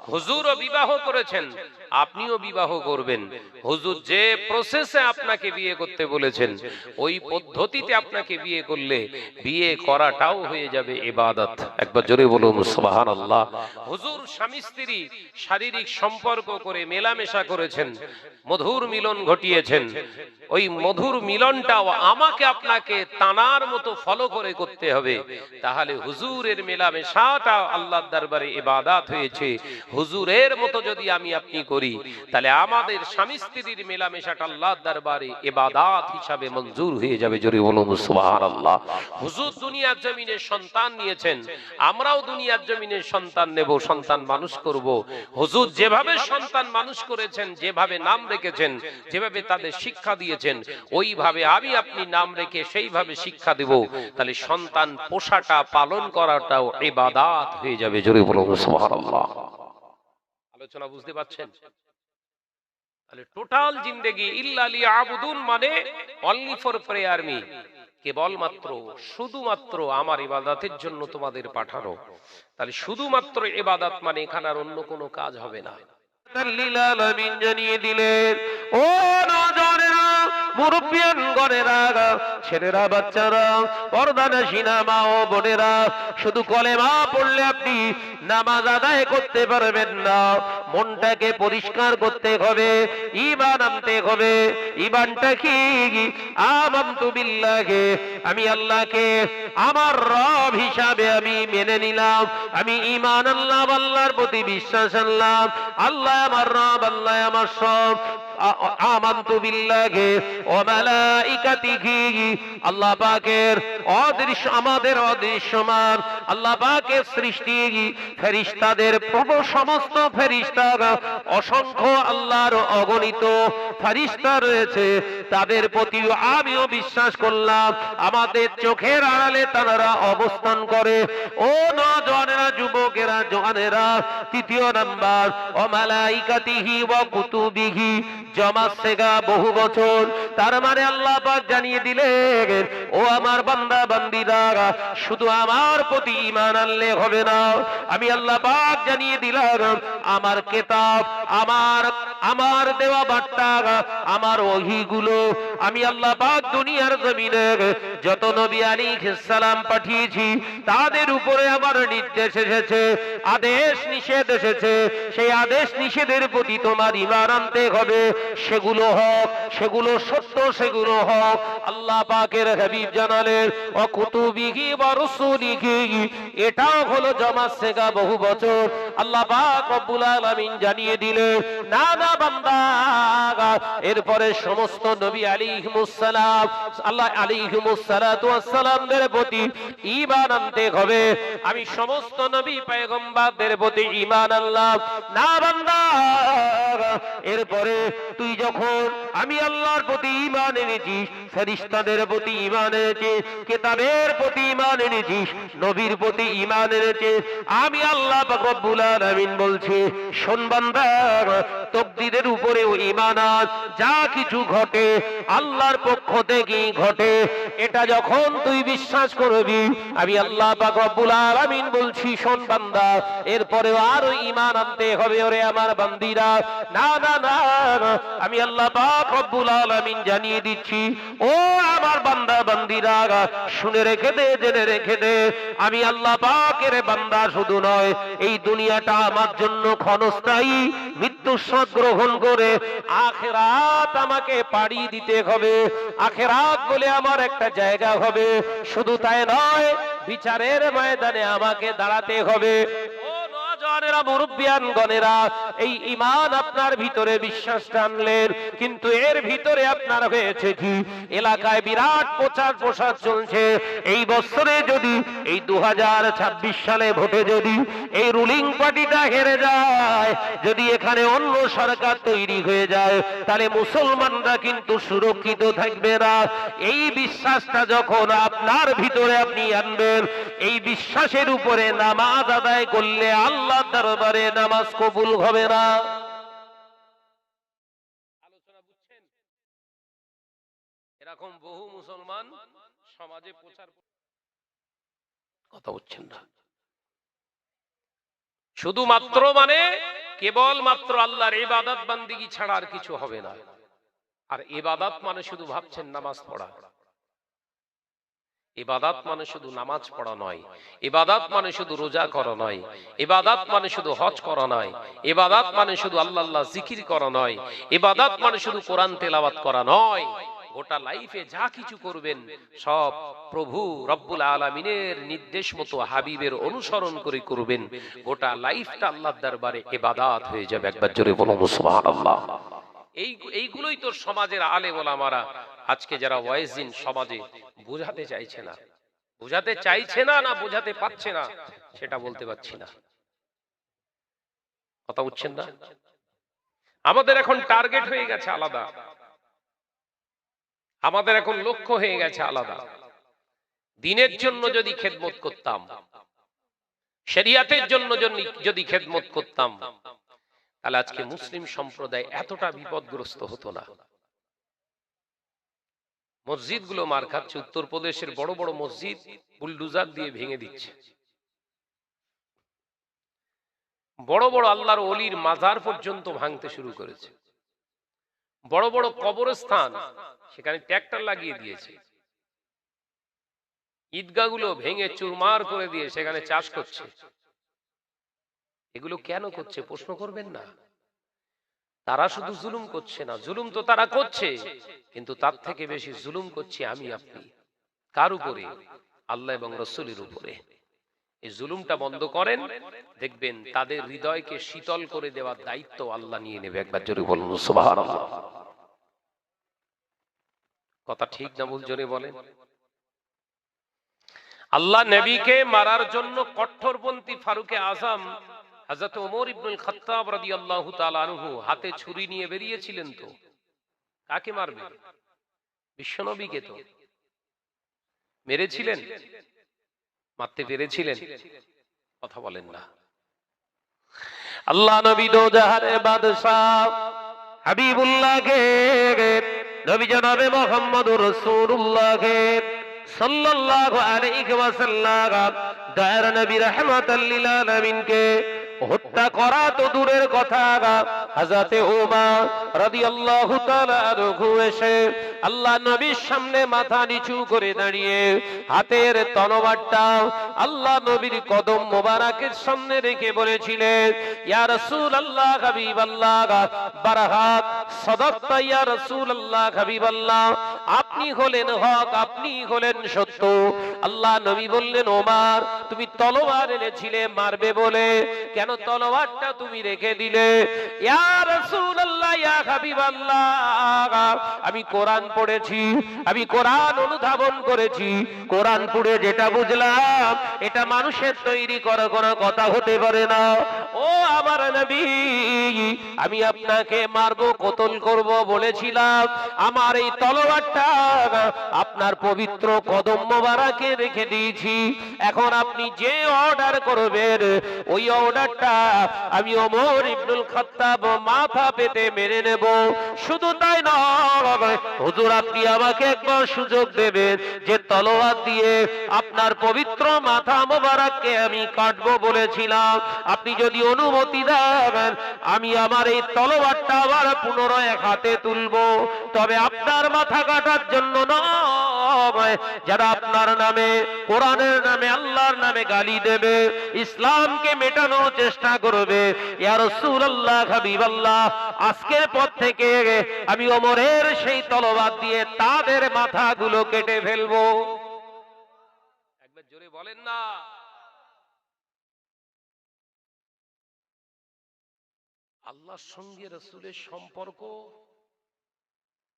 হুজুরও বিবাহ করেছেন, আপনিও বিবাহ করবেন। হুজুর যে প্রসেসে আপনাকে বিয়ে করতে বলেছেন ওই পদ্ধতিতে আপনাকে বিয়ে করলে বিয়ে করাটাও হয়ে যাবে ইবাদত। একবার জোরে বলুন সুবহানাল্লাহ। হুজুর স্বামী স্ত্রী শারীরিক সম্পর্ক করে মেলামেশা করেছেন, মধুর মিলন ঘটিয়েছেন। ওই মধুর মিলনটাও আমাকে আপনাকে টানার মতো ফলো করে করতে হবে। তাহলে হুজুরের মেলামেশাটা আল্লাহর দরবারে ইবাদত হয়েছে। হুজুরের মতো যদি আমি আপনি করি তাহলে আমাদের স্বামী স্ত্রীর মেলামেশাটা আল্লাহর দরবারে ইবাদত হিসাবে মঞ্জুর হয়ে যাবে। জোরে বলুন সুবহানাল্লাহ। হুজুর দুনিয়ার জমিনে সন্তান নিয়েছেন, আমরাও দুনিয়ার জমিনে সন্তান নেব, সন্তান মানুষ করব। হুজুর যেভাবে সন্তান মানুষ করেছেন, যেভাবে নাম রেখেছেন, যেভাবে তাদের শিক্ষা দিয়েছেন, ওইভাবে আমি আপনি নাম রেখে সেইভাবে শিক্ষা দেব। তাহলে সন্তান পোষাটা পালন করাটাও ইবাদত হয়ে যাবে। জোরে বলুন সুবহানাল্লাহ। আলোচনা বুঝতে পারছেন? তাহলে টোটাল জিন্দেগি ইল্লা লিয়াবুদুন মানে অনলি ফর প্রেয়ার মি, কেবলমাত্র শুধুমাত্র আমার ইবাদতের জন্য তোমাদের পাঠানো। তাহলে শুধুমাত্র ইবাদত মানে এখানে আর অন্য কোনো কাজ হবে না। লিল আলামিন জানিয়ে দিলেন, ও নওজওয়ানেরা, মুরব্বিয়ান গণেরা, ছেলেরা, বাচ্চারা, পর্দানশীনা মা ও বোনেরা, শুধু কলেমা পড়লে আপনি নামাজ আদায় করতে পারবেন না। মনটাকে পরিষ্কার করতে হবে, ঈমান আনতে হবে। ঈমানটা কি? আমানতু বিল্লাহি, আমি আল্লাহকে আমার রব হিসাবে আমি মেনে নিলাম। আমি ঈমান আনলাম, আল্লাহর প্রতি বিশ্বাস আনলাম। আল্লাহ আমার রব, আল্লাহ আমার সব। আমানতু বিল্লাহি ওয়া মালাইকাতিহি, আল্লাহ পাকের অদৃশ্য, আমাদের অদৃশ্যমান আল্লাহ পাকের সৃষ্টি ফেরেশতাদের সমস্ত ফেরেশতা, অসংখ্য আল্লাহর অগণিত ফেরেশতা রয়েছে, তাদের প্রতি আমিও বিশ্বাস করলাম। আমাদের চোখের আড়ালে তারা অবস্থান করে। ও নওজওয়ানেরা, যুবকেরা, জওয়ানেরা, তৃতীয় নাম্বার ও মালাইকাতিহি ওয়া কুতুবিহি, জমা সেগা বহু বছর। তার মানে আল্লাহ পাক জানিয়ে দিলেন, ও আমার বান্দা বান্দীরা, শুধু আমার প্রতি ঈমান আনলে হবে না। আমি আল্লাহ পাক জানিয়ে দিলাম, আমার কিতাব, আমার দেওয়া বার্তা, আমার ওহীগুলো, আমি আল্লাহ পাক দুনিয়ার জমিনে যত নবী আলাইহিস সালাম পাঠিয়েছি তাদের উপরে আমার নির্দেশ এসেছে, আদেশ নিষেধ এসেছে। সেই আদেশ নিষেধের প্রতি তোমার ঈমান আনতে হবে। সেগুলো হক, সেগুলো সত্য, সেগুলো হক। আল্লাহ পাকের হাবিব জানালেন, ও কুতুবিহি ওয়া রুসুলিহি, এটাও হলো জমা সেগা বহু বছর। আল্লাহ পাক রব্বুল আলামিন জানিয়ে দিলেন, না না বান্দা, এরপরে সমস্ত নবী আলাইহিমুস সালাম, আল্লাহ আলাইহিমুস সালাতু ওয়াস সালামদের প্রতি ঈমান আনতে হবে। আমি সমস্ত নবী পয়গম্বরদের প্রতি ঈমান আনলাম। না বান্দা, এরপরে তুই যখন আমি আল্লাহর প্রতি ঈমান এনেছিস, ফেরেশতাদের প্রতি ঈমান এনেছিস, কিতাবের প্রতি ঈমান এনেছিস, নবীর প্রতি ঈমান এনেছিস, আমি আল্লাহ পাক রব্বুল আলামিন বলছি, শোন বান্দা, তাকদীরের উপরেও ঈমান আন। যা কিছু ঘটে আল্লাহর পক্ষ থেকেই ঘটে, এটা যখন তুই বিশ্বাস করবি, আমি আল্লাহ পাক রব্বুল আলামিন বলছি, শোন বান্দা, এরপরেও আরো ঈমান আনতে হবে। ওরে আমার বান্দীরা, না না না, আমি আল্লাহ পাক রব্বুল আলামিন জানিয়ে দিচ্ছি, ও আমার বান্দা বান্দীরা, শুনে রেখে দে, জেনে রেখে দে, আমি আল্লাহ পাকের বান্দা শুধু নয়, এই দুনিয়াটা আমার জন্য ক্ষণস্থায়ী। মৃত্যুর স্বাদ গ্রহণ করে আখিরাত আমাকে পাড়ি দিতে হবে। আখিরাত বলে আমার একটা জায়গা হবে। শুধু তাই নয়, বিচারের ময়দানে আমাকে দাঁড়াতে হবে। নওজওয়ানেরা, মুরব্বিয়ান গণেরা, এই ঈমান আপনার ভিতরে বিশ্বাস টানলেন, কিন্তু এর ভিতরে আপনার হয়েছে কি? এলাকায় বিরাট প্রচার প্রসার চলছে। এই বছরে যদি, এই 2026 সালে ভোটে যদি এই রুলিং পার্টিটা হেরে যায়, যদি এখানে অন্য সরকার তৈরি হয়ে যায়, তাহলে মুসলমানরা কিন্তু সুরক্ষিত থাকবে না। এই বিশ্বাসটা যখন আপনার ভিতরে আপনি আনবেন, এই বিশ্বাসের উপরে নামাজ আদায় করলে আল্লাহ দরবারে নামাজ কবুল হবে না। আলোচনা বুঝছেন? এরকম বহু মুসলমান সমাজে প্রচার, কথা বুঝছেন না? শুধুমাত্র মানে কেবলমাত্র আল্লাহর ইবাদত বান্দিগি ছাড়া আর কিছু হবে না। আর ইবাদত মানে শুধু ভাবছেন নামাজ পড়া, ইবাদত মানে শুধু নামাজ পড়া নয়, ইবাদত মানে শুধু রোজা করা নয়, ইবাদত মানে শুধু হজ করা নয়, ইবাদত মানে শুধু আল্লাহ আল্লাহ জিকির করা নয়, ইবাদত মানে শুধু কোরআন তেলাওয়াত করা নয়। গোটা লাইফে যা কিছু করবেন সব প্রভু রব্বুল আলামিনের নির্দেশ মতো হাবিবের অনুসরণ করে করবেন। গোটা লাইফটা আল্লাহর দরবারে ইবাদত হয়ে যাবে। একবার জোরে বলুন সুবহানাল্লাহ। এইগুলোই তো সমাজের আলেম ওলামারা আজকে যারা ওয়াইজিন সমাজে বোঝাতে চাইছে না, বোঝাতে চাইছে না না বোঝাতে পারছে না সেটা বলতে পারছি না। কথা বুঝছেন না? আমাদের এখন টার্গেট হয়ে গেছে আলাদা, আমাদের এখন লক্ষ্য হয়ে গেছে আলাদা। দিনের জন্য যদি খেদমত করতাম, শরিয়াতের জন্য যদি খেদমত করতাম, তাহলে আজকে মুসলিম সম্প্রদায় এতটা বিপদগ্রস্ত হতো না। মসজিদগুলো মার খাচ্ছে, উত্তরপ্রদেশের বড় বড় মসজিদ বুলডোজার দিয়ে ভেঙে দিচ্ছে। বড় বড় আল্লাহর ওলির মাজার পর্যন্ত ভাঙতে শুরু করেছে। বড় বড় কবরস্থান সেখানে ট্রাক্টর লাগিয়ে দিয়েছে। ঈদগাহগুলো ভেঙে চুরমার করে দিয়ে সেখানে চাষ করছে। এগুলো কেন করছে প্রশ্ন করবেন না? তারা শুধু জুলুম করছে না, জুলুম তো তারা করছে, কিন্তু তার থেকে বেশি জুলুম করছি আমি আপনি। কার উপরে? আল্লাহ এবং রাসূলের উপরে। এই জুলুমটা বন্ধ করেন, দেখবেন তাদের হৃদয়কে শীতল করে দেওয়ার দায়িত্ব আল্লাহ নিয়ে নেবে। একবার জোরে বলুন সুবহানাল্লাহ। কথা ঠিক না ভুল জোরে বলেন। আল্লাহ নবীকে মারার জন্য কঠোরপন্থী ফারুকে আজম হযরত ওমর ইবনুল খাত্তাব রাদিয়াল্লাহু তাআলা আনহু হাতে ছুরি নিয়ে বেরিয়েছিলেন। তো কাকে মারবে? বিশ্বনবীকে তো মেরেছিলেন, মারতে পেরেছিলেন? কথা বলেন না। আল্লাহ নবী দো জাহানের বাদশা হাবিবুল্লাহকে, নবী জনাবে মুহাম্মদুর রাসূলুল্লাহকে সাল্লাল্লাহু আলাইহি ওয়াসাল্লাম দয়ার নবী রাহমাতাল লিল আলামিনকে হত্যা করা তো দূরের কথা, হযরতে ওমর রাদিয়াল্লাহু তাআলা আনহু এসে আল্লাহ নবীর সামনে মাথা নিচু করে দাঁড়িয়ে হাতের তলোয়ারটা আল্লাহ নবীর কদম মোবারকের সামনে রেখে বলেছিলেন, ইয়া রাসূলুল্লাহ হাবিবাল্লাহ বারহাক সাদাক্তা ইয়া রাসূলুল্লাহ হাবিবাল্লাহ, আপনি হলেন হক, আপনি হলেন সত্য। আল্লাহ নবী বললেন, ওমর তুমি তলোয়ার এনেছিলে মারবে বলে, কেন তলোয়ারটা তুমি রেখে দিলে? ইয়া রাসূলুল্লাহ ইয়া হাবিবাল্লাহ, আমি কোরআন পড়েছি, আমি কোরআন অনুধাবন করেছি, কোরআন পড়ে যেটা বুঝলাম এটা মানুষের তৈরি করা কোনো কথা হতে পারে না। ও আমার নবী, আমি আপনাকে মারবো, কতল করব বলেছিলাম, আমার এই তলোয়ারটা আপনার পবিত্র কদম মোবারকে রেখে দিয়েছি। এখন আপনি যে অর্ডার করবেন ওই অর্ডারটা আমি ওমর ইবনুল খাত্তাব মাথা পেতে মেনে নেব। শুধু তাই নয় হুজুর, আপনি আমাকে একবার সুযোগ দেবেন যে তলোয়ার দিয়ে আপনার পবিত্র মাথা মোবারককে আমি কাটবো বলেছিলাম, আপনি যদি অনুমতি দেন আমি আমার এই তলোয়ারটা আবার পুনরায় হাতে তুলবো। তবে আপনার মাথা কাটার জন্য নয়, যারা আপনার নামে, কোরআনের নামে, আল্লাহর নামে গালি দেবে, ইসলামকে মেটানোর চেষ্টা করবে, ইয়া রাসূলুল্লাহ হাবিবাল্লাহ, আজকের পর থেকে আমি ওমরের সেই তলোয়ার দিয়ে তাদের মাথাগুলো কেটে ফেলবো। একবার জোরে বলেন না। আল্লাহর সঙ্গে রাসূলের সম্পর্ক,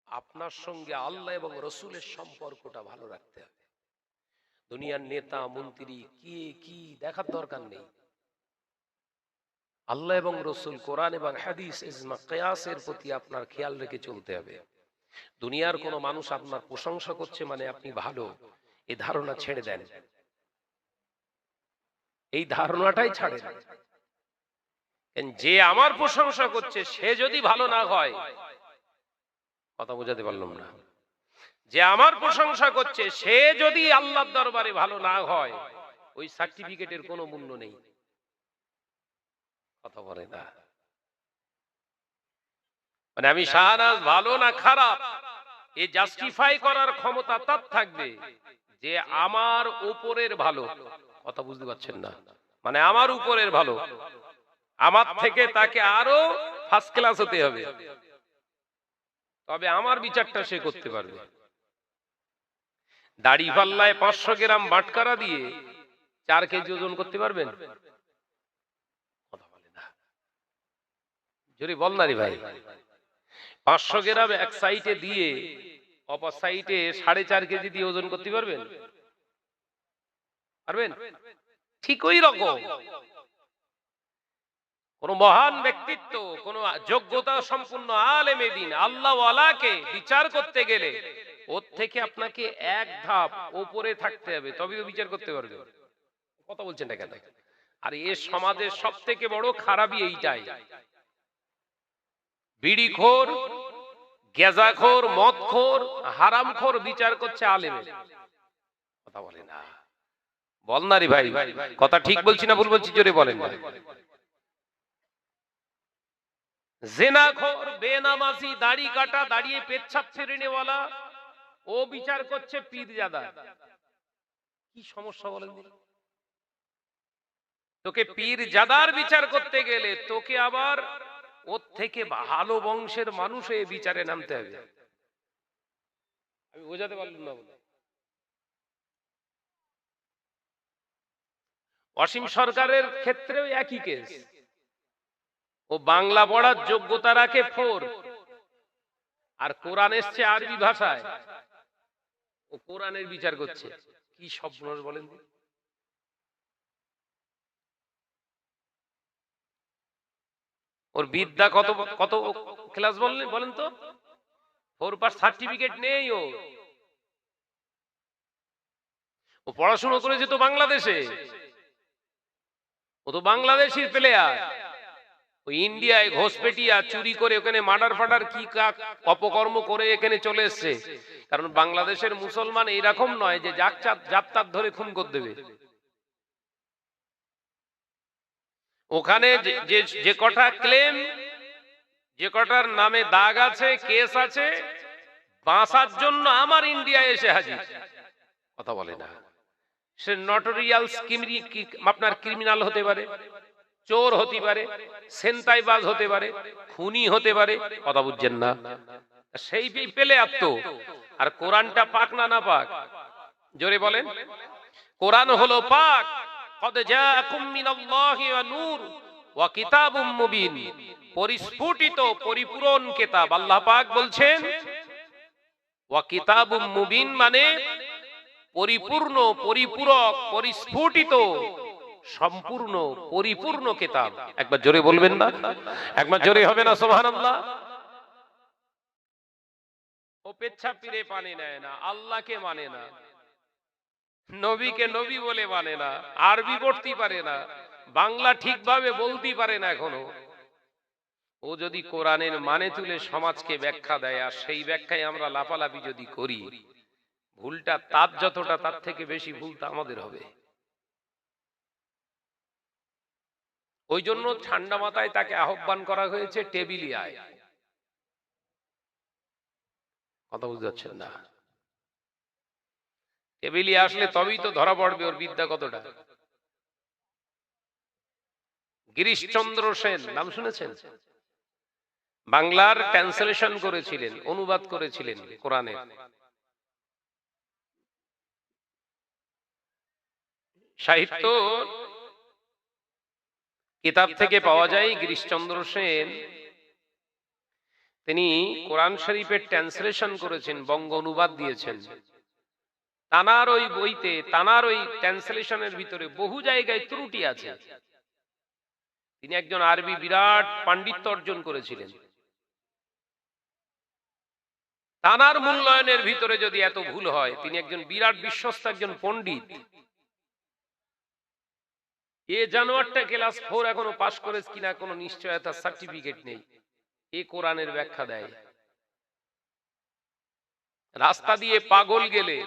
আপনার সঙ্গে আল্লাহ এবং রাসূলের সম্পর্কটা ভালো রাখতে হবে। দুনিয়ার নেতা মন্ত্রী কি দেখার দরকার নেই। আল্লাহ এবং রাসূল, কোরআন এবং হাদিস, ইজমা, কিয়াসের প্রতি আপনার খেয়াল রেখে চলতে হবে। দুনিয়ার কোন মানুষ আপনার প্রশংসা করছে মানে আপনি ভালো, এই ধারণা ছেড়ে দেন, এই ধারণাটাই ছাড়েন। যে আমার প্রশংসা করছে সে যদি ভালো না হয়, কথা বোঝাতে পারলাম না, যে আমার প্রশংসা করছে সে যদি আল্লাহর দরবারে ভালো না হয়, ওই সার্টিফিকেটের কোনো মূল্য নেই। কথা বলে না। মানে আমি শাহনাজ ভালো না খারাপ এ জাস্টিফাই করার ক্ষমতা তার থাকবে যে আমার উপরের ভালো। কথা বুঝতে পারছেন না? মানে আমার উপরের ভালো, আমার থেকে তাকে আরো ফার্স্ট ক্লাস হতে হবে, তবে আমার বিচারটা সে করতে পারবে। দাড়ি পাল্লায় 500 গ্রাম বাটকারা দিয়ে 4 কেজি ওজন করতে পারবেন? কথা বলে না, জোরে বল না রে ভাই। 500 গ্রাম এক সাইডে দিয়ে অপর সাইডে 4.5 কেজি দিয়ে ওজন করতে পারবেন? পারবেন? ঠিক ওই রকম কোন মহান ব্যক্তিত্ব, কোন যোগ্যতা সম্পন্ন আলেমে দ্বীন আল্লাহ ওয়ালাকে বিচার করতে গেলে ওর থেকে আপনাকে এক ধাপ উপরে থাকতে হবে, তবেই বিচার করতে পারবে। কথা বলছেন না কেন? আর এই সমাজের সবথেকে বড় খারাপই এইটাই, বিড়িখোর, গেজাখোর, মদখোর, হারামখোর বিচার করছে আলেমের। কথা বলে না, বল না রে ভাই, কথা ঠিক বলছি না ভুল বলছি? জোরে বলেন না। জিনাখোর, বেনামাজি, দাড়ি কাটা, দাঁড়িয়ে পেচ্ছাপ ছেড়ে নেওয়ালা, ও বিচার করছে পীরজাদা। কি সমস্যা বলেন? তোকে পীরজাদার বিচার করতে গেলে তোকে আবার ওর থেকে ভালো বংশের মানুষ এই বিচারে নামতে হবে। আমি বোঝাতে পারলাম না বলে। অসীম সরকারের ক্ষেত্রেও একই কেস। ও বাংলা পড়ার যোগ্যতা রাখে 4, আর কোরআন এসছে আরবি ভাষায়, ও কোরআনের বিচার করছে। কি স্বপ্ন বলেন? ওর বিদ্যা কত কত ক্লাস বলেন তো? 4 পাস সার্টিফিকেট নেই। ও পড়াশোনা করেছে তো বাংলাদেশে, ও তো বাংলাদেশি প্লেয়ার। ওই ইন্ডিয়ায় ঘোষপেটিয়া চুরি করে ওখানে মার্ডার ফাডার কি অপকর্ম করে এখানে চলে এসছে। কারণ বাংলাদেশের মুসলমান এইরকম নয় যে জাত ধরে খুন করে দেবে। ওখানে যে কটা ক্লেম, যে কটার নামে দাগ আছে, কেস আছে, বাঁচার জন্য আমার ইন্ডিয়ায় এসে হাজির। কথা বলে না। সে নটোরিয়াল আপনার ক্রিমিনাল হতে পারে, চোর হতে পারে, ছিনতাইবাজ হতে পারে, খুনি হতে পারে। কথা বুঝছেন না? সেই পেলে আত্ম। আর কোরআনটা পাক না না পাক? জোরে বলেন। কোরআন হলো পাক। কদ জাআকুম মিনাল্লাহি ওয়া নূর ওয়া কিতাবুম মুবিন, পরিস্ফুটিত পরিপূরণ কিতাব। আল্লাহ পাক বলছেন ওয়া কিতাবুম মুবিন মানে পরিপূর্ণ, পরিপূরক, পরিস্ফুটিত, সম্পূর্ণ, পরিপূর্ণ কিতাব। একবার জোরে বলবেন না? একবার জোরে হবে না সুবহানাল্লাহ? ও পেচ্ছাপ পিরে পানি নেয় না, আল্লাহকে মানে না, নবীকে নবী বলে মানে না, আরবি পড়তে পারে না, বাংলা ঠিকভাবে বলতে পারে না এখনো। ও যদি কোরআনের মানে তুলে সমাজকে ব্যাখ্যা দেয়, আর সেই ব্যাখ্যায় আমরা লাফালাফি যদি করি, ভুলটা তার যতটা, তার থেকে বেশি ভুলটা আমাদের হবে। ওই জন্য ঠান্ডা মাথায় তাকে আহ্বান করা হয়েছে টেবিলে আয়। কথা বুঝতে পারছেন না? টেবিলে আসলে তবেই তো ধরা পড়বে ওর বিদ্যা কতটা। গিরিশচন্দ্র সেন নাম শুনেছেন? বাংলার ট্রান্সলেশন করেছিলেন, অনুবাদ করেছিলেন কোরআনের। সাহিত্য কিতাব থেকে পাওয়া যায় গিরিশচন্দ্র সেন তিনি কোরআন শরীফের ট্রান্সলেশন করেছেন, বঙ্গ অনুবাদ দিয়েছেন। তানার ওই বইতে, তানার ওই ট্রান্সলেশনের ভিতরে বহু জায়গায় ত্রুটি আছে। তিনি একজন আরবি বিরাট পাণ্ডিত্য অর্জন করেছিলেন। তানার মূল্যায়নের ভিতরে যদি এত ভুল হয়, তিনি একজন বিরাট বিশ্বস্ত একজন পণ্ডিত। এ জানোয়ারটা ক্লাস 4 এখনো পাস করেছে কিনা কোনো নিশ্চয়তা, সার্টিফিকেট নেই। এ কোরআনের ব্যাখ্যা দেয়। রাস্তা দিয়ে পাগল গেলে,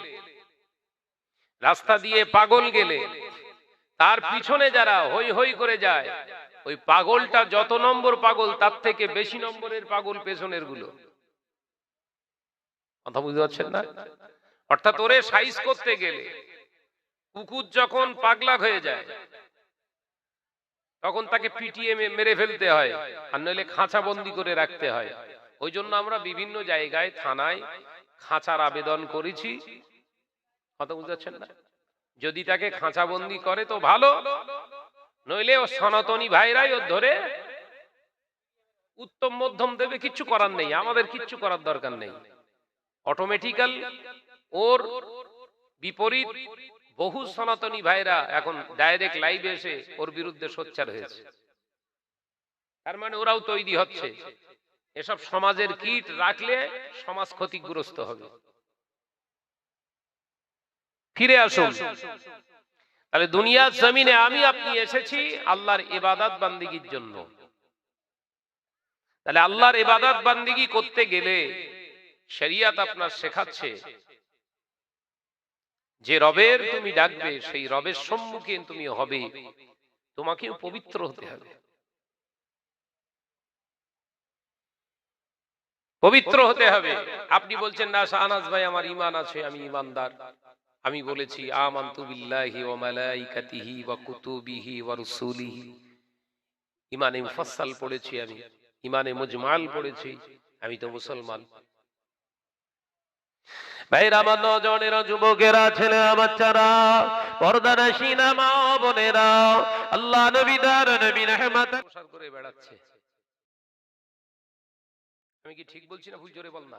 রাস্তা দিয়ে পাগল গেলে তার পিছনে যারা হই হই করে যায়, ওই পাগলটা যত নম্বর পাগল তার থেকে বেশি নম্বরের পাগল পেছনের গুলো। কথা বুঝতে পারছেন না? অর্থাৎ ওরে সাইজ করতে গেলে কুকুর যখন পাগলা হয়ে যায় তখন তাকে পিটিয়ে মেরে ফেলতে হয়, আর নইলে খাঁচা বন্দি করে রাখতে হয়। ওই জন্য আমরা বিভিন্ন জায়গায় থানায় খাঁচার আবেদন করেছি। কথা বুঝতে পারছেন না? যদি তাকে খাঁচা বন্দি করে তো ভালো, নইলে ও সনাতনী ভাইরাই ওর ধরে উত্তম মধ্যম দেবে। কিচ্ছু করার নেই, আমাদের কিচ্ছু করার দরকার নেই। অটোমেটিক্যাল ওর বিপরীত বহু সনাতনী ভাইরা এখন ডাইরেক্ট লাইভে এসে ওর বিরুদ্ধে সোচ্চার হয়েছে। তার মানে ওরাও তৈরি হচ্ছে। এসব সমাজের কীট রাখলে সমাজ ক্ষতিগ্রস্ত হবে। ফিরে আসুন। তাহলে দুনিয়ার জমিনে আমি আপনি এসেছি আল্লাহর ইবাদত বান্দিগির জন্য। তাহলে আল্লাহর ইবাদত বান্দিগি করতে গেলে শরীয়ত আপনার শেখাচ্ছে যে রবের তুমি ডাকবে, সেই রবের সম্মুখে তুমি হবে, তোমাকেও পবিত্র হতে হবে। পবিত্র হতে হবে। আপনি বলছেন না শাহনাজ ভাই আমার ঈমান আছে, আমি ঈমানদার। আমি বলেছি আমানতু বিল্লাহি ওয়া মালাইকাতিহি ওয়া কুতুবিহি ওয়া রুসুলিহি। ঈমানে মুফাসসাল পড়েছি আমি, ঈমানে মুজমাল পড়েছি, আমি তো মুসলমান। ভাইরা আমার, নজনেরা, যুবকেরা, ছেলেরা, বাচ্চারা, পর্দানশীনা মা বোনেরা, আল্লাহ নবী দার নবী রহমত প্রসার করে বেড়াচ্ছে। আমি কি ঠিক বলছি না ভুল? জোরে বল না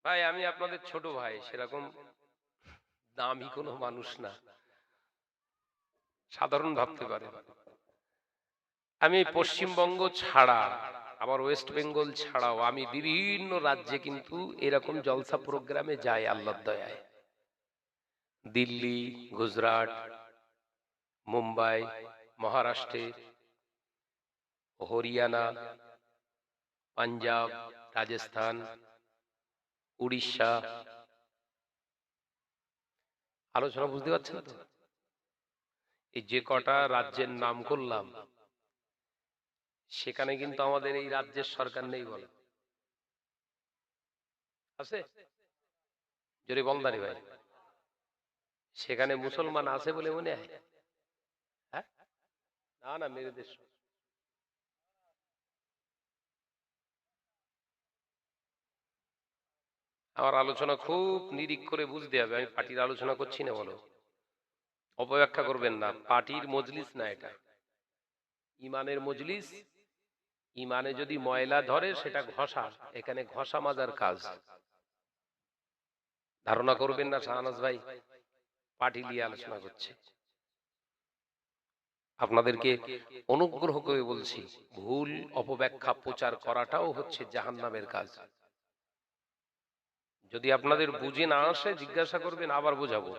ভাই। আমি আপনাদের ছোট ভাই, সেরকম দামি কোনো মানুষ না, সাধারণ ভাবতে পারে। আমি পশ্চিমবঙ্গ ছাড়া, আবার ওয়েস্ট বেঙ্গল ছাড়াও আমি বিভিন্ন রাজ্যে কিন্তু এরকম জলসা প্রোগ্রামে যাই আল্লাহর দয়ায়। দিল্লি, গুজরাট, মুম্বাই, মহারাষ্ট্রে, হরিয়ানা, পাঞ্জাব, রাজস্থান, উড়িষ্যা। আলোচনা বুঝতে পারছেন তো? এই যে কটা রাজ্যের নাম করলাম, সেখানে কিন্তু আমাদের এই রাজ্যের সরকার নেই বলে আছে? জোরে বলদারি ভাই, সেখানে মুসলমান আছে বলে মনে হয়? হ্যাঁ, না না, মেরে দেশ। আমার আলোচনা খুব নিরিখ করে বুঝতে হবে। আমি পার্টির আলোচনা করছি না, বলো, অপব্যাখ্যা করবেন না। পার্টির মজলিস না এটা, ইমানের মজলিস। ইমানে যদি ময়লা ধরে সেটা ঘষা, এখানে ঘষা মাজার কাজ। ধারণা করবেন না শাহনাজ ভাই পার্টি নিয়ে আলোচনা করছে। আপনাদেরকে অনুগ্রহ করে বলছি, ভুল অপব্যাখ্যা প্রচার করাটাও হচ্ছে জাহান্নামের কাজ। যদি আপনাদের বুঝে না আসে জিজ্ঞাসা করবেন, আবার বোঝাবো,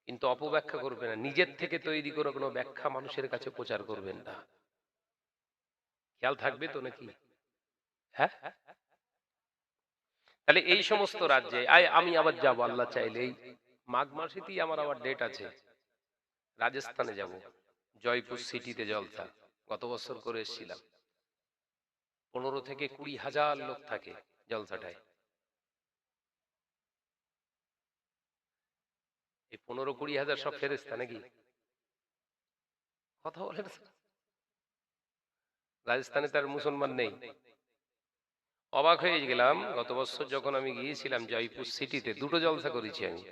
কিন্তু অপব্যাখ্যা করবেন না। নিজের থেকে তৈরি করে কোনো ব্যাখ্যা মানুষের কাছে প্রচার করবেন না। খেয়াল থাকবে তো নাকি? হ্যাঁ, তাহলে এই সমস্ত রাজ্যে আমি আবার যাবো আল্লাহ চাইলে। এই মাঘ মাসেতেই আমার আবার ডেট আছে, রাজস্থানে যাব, জয়পুর সিটিতে জলসা। গত বছর করে এসেছিলাম। 15 থেকে 20 হাজার লোক থাকে জলসাটায়। এই 15-20 হাজার সব ফেরেশতা নাকি? কথা বলেন। রাজস্থানে তার মুসলমান নেই। অবাক হয়ে গেলাম, গত বছর যখন আমি গিয়েছিলাম জয়পুর সিটিতে, 2টো জলসা করেছি আমি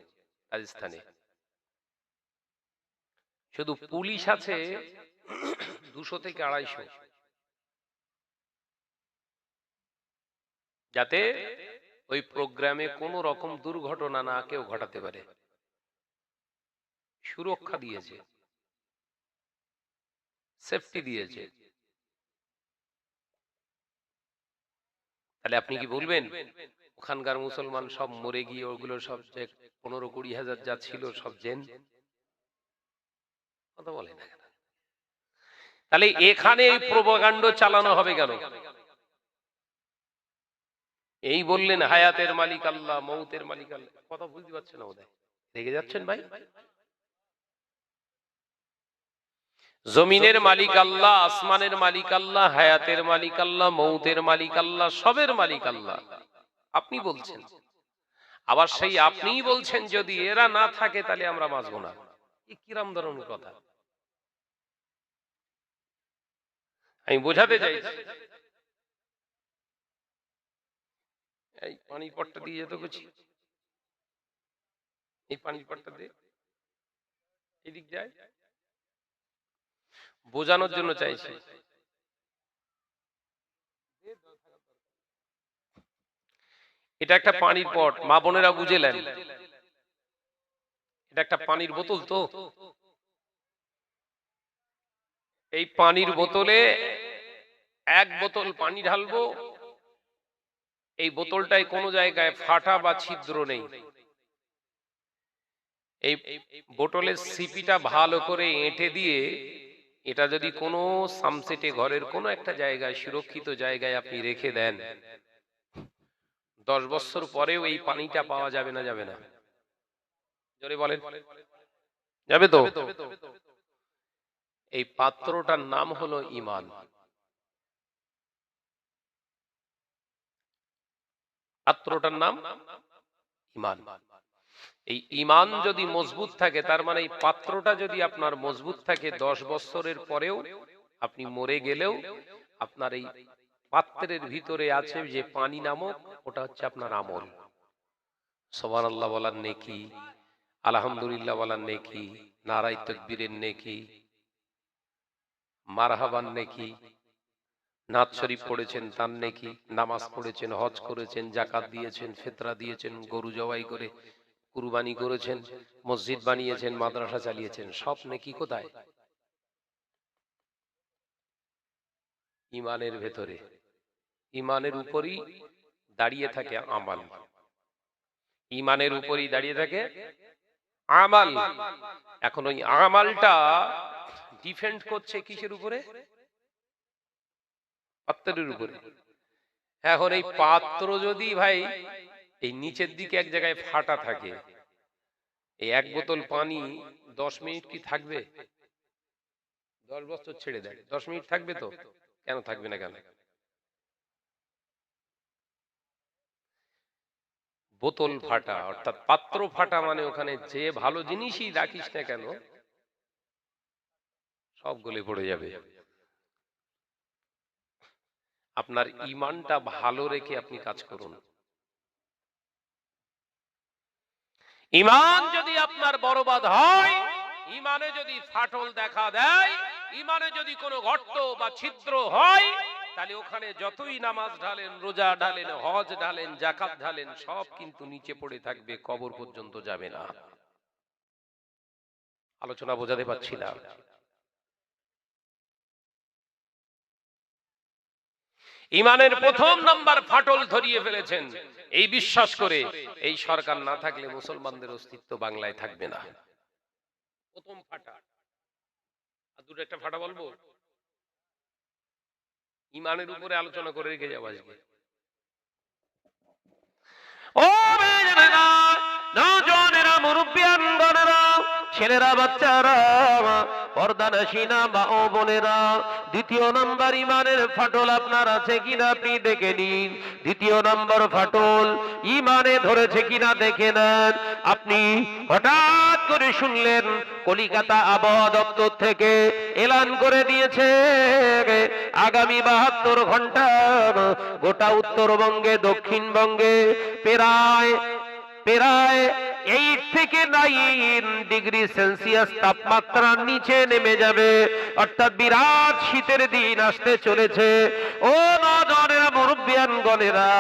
রাজস্থানে। শুধু পুলিশ আছে 200 থেকে 250, যাতে ওই প্রোগ্রামে কোনো রকম দুর্ঘটনা না কেউ ঘটাতে পারে। সুরক্ষা দিয়েছে, সেফটি দিয়েছে। তাহলে আপনি কি বলবেন ওখানকার মুসলমান সব মরে গিয়ে ওগুলো সব 15-20 হাজার যা ছিল সব জেন? কথা বলে না। তাহলে এখানে এই প্রোপাগান্ড চালানো হবে কেন? এই বললেন হায়াতের মালিক আল্লাহ, মৌতের মালিক আল্লাহ। কথা বুঝতে পারছেন না বোধহয়, রেগে যাচ্ছেন ভাই? জমিনের মালিক আল্লাহ, আসমানের মালিক আল্লাহ, হায়াতের মালিক আল্লাহ, মৌতের মালিক আল্লাহ, সবের মালিক আল্লাহ আপনি বলছেন। আবার সেই আপনিই বলছেন যদি এরা না থাকে তাহলে আমরা বাঁচবো না। কি কিরম ধরনের কথা আমি বোঝাতে চাইছি। এই পানির পটটা দিয়ে যেত কিছু, এই পানির পটটা দিয়ে এদিক যায়, বোঝানোর জন্য চাইছি। এটা একটা পানির পট, মা বোনেরা বুঝেলেন, এটা একটা পানির বোতল। তো এই পানির বোতলে এক বোতল পানি ঢালবো, এই বোতলটায় কোনো জায়গায় ফাটা বা ছিদ্র নেই। এই বোতলের সিপিটা ভালো করে এঁটে দিয়ে এটা যদি কোনো সামসেটে ঘরের কোনো একটা জায়গায় সুরক্ষিত জায়গায় আপনি রেখে দেন, 10 বছর পরেও এই পানিটা পাওয়া যাবে না? যাবে না? জোরে বলেন, যাবে তো? এই পাত্রটার নাম হলো ঈমান। পাত্রটার নাম ঈমান। এই ঈমান যদি মজবুত থাকে, তার মানে এই পাত্রটা যদি আপনার মজবুত থাকে, 10 বছরের পরেও আপনি মরে গেলেও আপনার এই পাত্রের ভিতরে আছে যে পানি নামক, ওটা হচ্ছে আপনার আমল। সুবহানাল্লাহ বলার নেকি, আলহামদুলিল্লাহ বলার নেকি, নারায়ে তাকবীরের নেকি, মারহাবান নেকি, নাত শরীফ পড়েছেন তার নেকি, নামাজ পড়েছেন, হজ করেছেন, যাকাত দিয়েছেন, ফিতরা দিয়েছেন, গরু জবাই করে কুরবানি করেছেন, মসজিদ বানিয়েছেন, মাদ্রাসা চালিয়েছেন, সব নেকি কোথায়? ঈমানের ভেতরে। ঈমানের উপরই দাঁড়িয়ে থাকে আমাল। ঈমানের উপরই দাঁড়িয়ে থাকে আমাল। এখন ওই আমালটা ডিপেন্ড করছে কিসের উপরে? পাত্রের উপরে। এখন এই পাত্র যদি ভাই এই নিচের দিকে এক জায়গায় ফাটা থাকে, এই এক বোতল পানি 10 মিনিট কি থাকবে? 10 বছর ছেড়ে দেয়, 10 মিনিট থাকবে তো? কেন থাকবে না? কেন? বোতল ফাটা, অর্থাৎ পাত্র ফাটা, মানে ওখানে যে ভালো জিনিসই রাখিস না কেন সব গলে পড়ে যাবে। আপনার ঈমানটা ভালো রেখে আপনি কাজ করুন। ঈমান যদি আপনার বরবাদ হয়, ঈমানে যদি ফাটল দেখা দেয়, ঈমানে যদি কোনো গর্ত বা ছিদ্র হয়, তাহলে ওখানে যতই নামাজ ঢালেন, রোজা ঢালেন, হজ ঢালেন, যাকাত ঢালেন, সব কিন্তু নিচে পড়ে থাকবে, কবর পর্যন্ত যাবে না। আলোচনা বোঝাতে পারছি না? ঈমানের প্রথম নাম্বার ফাটল ধরিয়ে ফেলেছেন এই বিশ্বাস করে, এই সরকার না থাকলে মুসলমানদের অস্তিত্ব বাংলায় থাকবে না। প্রথম ফাটা। আর দুটো একটা ফাটা বলবো, ঈমানের উপরে আলোচনা করে রেখে যাবো আজকে। ও ভাইজানেরা, নওজওয়ানেরা, মুরব্বিয়ানগণেরা, ছেলেরা, বাচ্চারা, পর্দানশীনা মা ও বোনেরা, দ্বিতীয় নাম্বার ঈমানের ফাটল আপনার আছে কিনা আপনি দেখে নিন। দ্বিতীয় নাম্বার ফাটল ঈমানে ধরেছে কিনা দেখে নেন। আপনি হঠাৎ করে শুনলেন কলিকাতা আবহাওয়া দপ্তর থেকে এলান করে দিয়েছে আগামী 72 ঘন্টা গোটা উত্তরবঙ্গে, দক্ষিণবঙ্গে প্রায় 8 থেকে 9 ডিগ্রি সেলসিয়াস তাপমাত্রার নিচে নেমে যাবে, অর্থাৎ বিরাট শীতের দিন আসতে চলেছে। ও নওজওয়ানেরা, মুরব্বিয়ানগণেরা,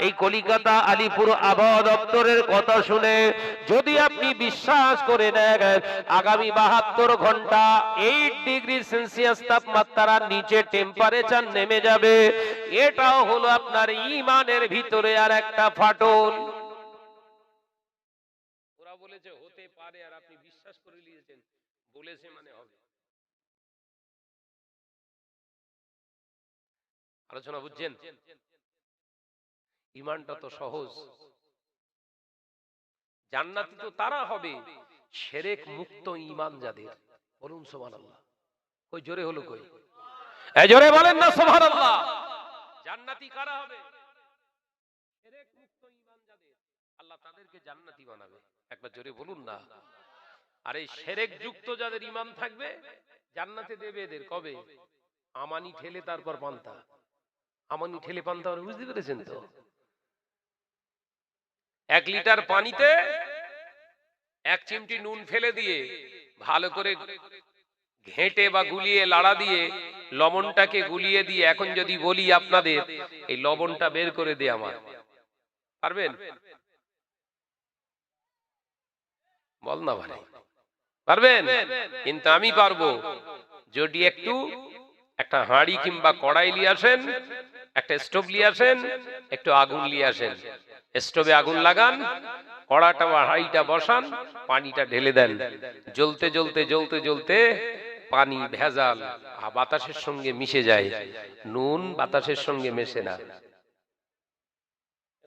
এই কলিকাতা আলিপুর আবহাওয়া দপ্তরের কথা শুনে যদি আপনি বিশ্বাস করে নেন আগামী 72 ঘন্টা 8 ডিগ্রি সেলসিয়াস তাপমাত্রার নিচে টেম্পারেচার নেমে যাবে, এটাও হলো আপনার ঈমানের ভিতরে আর একটা ফাটল। ওরা বলেছে হতে পারে, আর আপনি বিশ্বাস করে নিয়েছেন, বলেছে মানে হবে। আলোচনা বুঝছেন? ঈমানটা তো সহজ। জান্নাতি তো তারা হবে শিরক মুক্ত ঈমান যাদের, বলুন সুবহানাল্লাহ। কই জোরে হলো কই? এই জোরে বলেন না সুবহানাল্লাহ। জান্নাতি কারা হবে? শিরক মুক্ত ঈমান যাদের, আল্লাহ তাদেরকে জান্নাতি বানাবে। একবার জোরে বলুন না। আর এই শিরক যুক্ত যাদের ঈমান থাকবে জান্নাতে দেবে এদের কবে? আমানি ঠেলে তারপর পান্তা। আমানি ঠেলে পান্তা মানে বুঝতে পেরেছেন তো? 1 লিটার পানিতে 1 চিমটি নুন ফেলে দিয়ে ভালো করে ঘেঁটে বা গুলিয়ে লাড়া দিয়ে লবণটাকে গুলিয়ে দিয়ে এখন যদি বলি আপনাদের এই লবণটা বের করে দে আমার, পারবেন? বল না ভাই, পারবেন? কিন্তু আমি পারবো যদি একটু একটা হাঁড়ি কিংবা কড়াই নিয়ে আসেন, একটা স্টোভ নিয়ে আসেন, একটু আগুন নিয়ে আসেন, স্টোভে আগুন লাগান, কড়াটা বা হাঁড়িটা বসান, পানিটা ঢেলে দেন, জ্বলতে জ্বলতে জ্বলতে জ্বলতে পানি ভেজাল বাতাসের সঙ্গে মিশে যায়, নুন বাতাসের সঙ্গে মেশে না।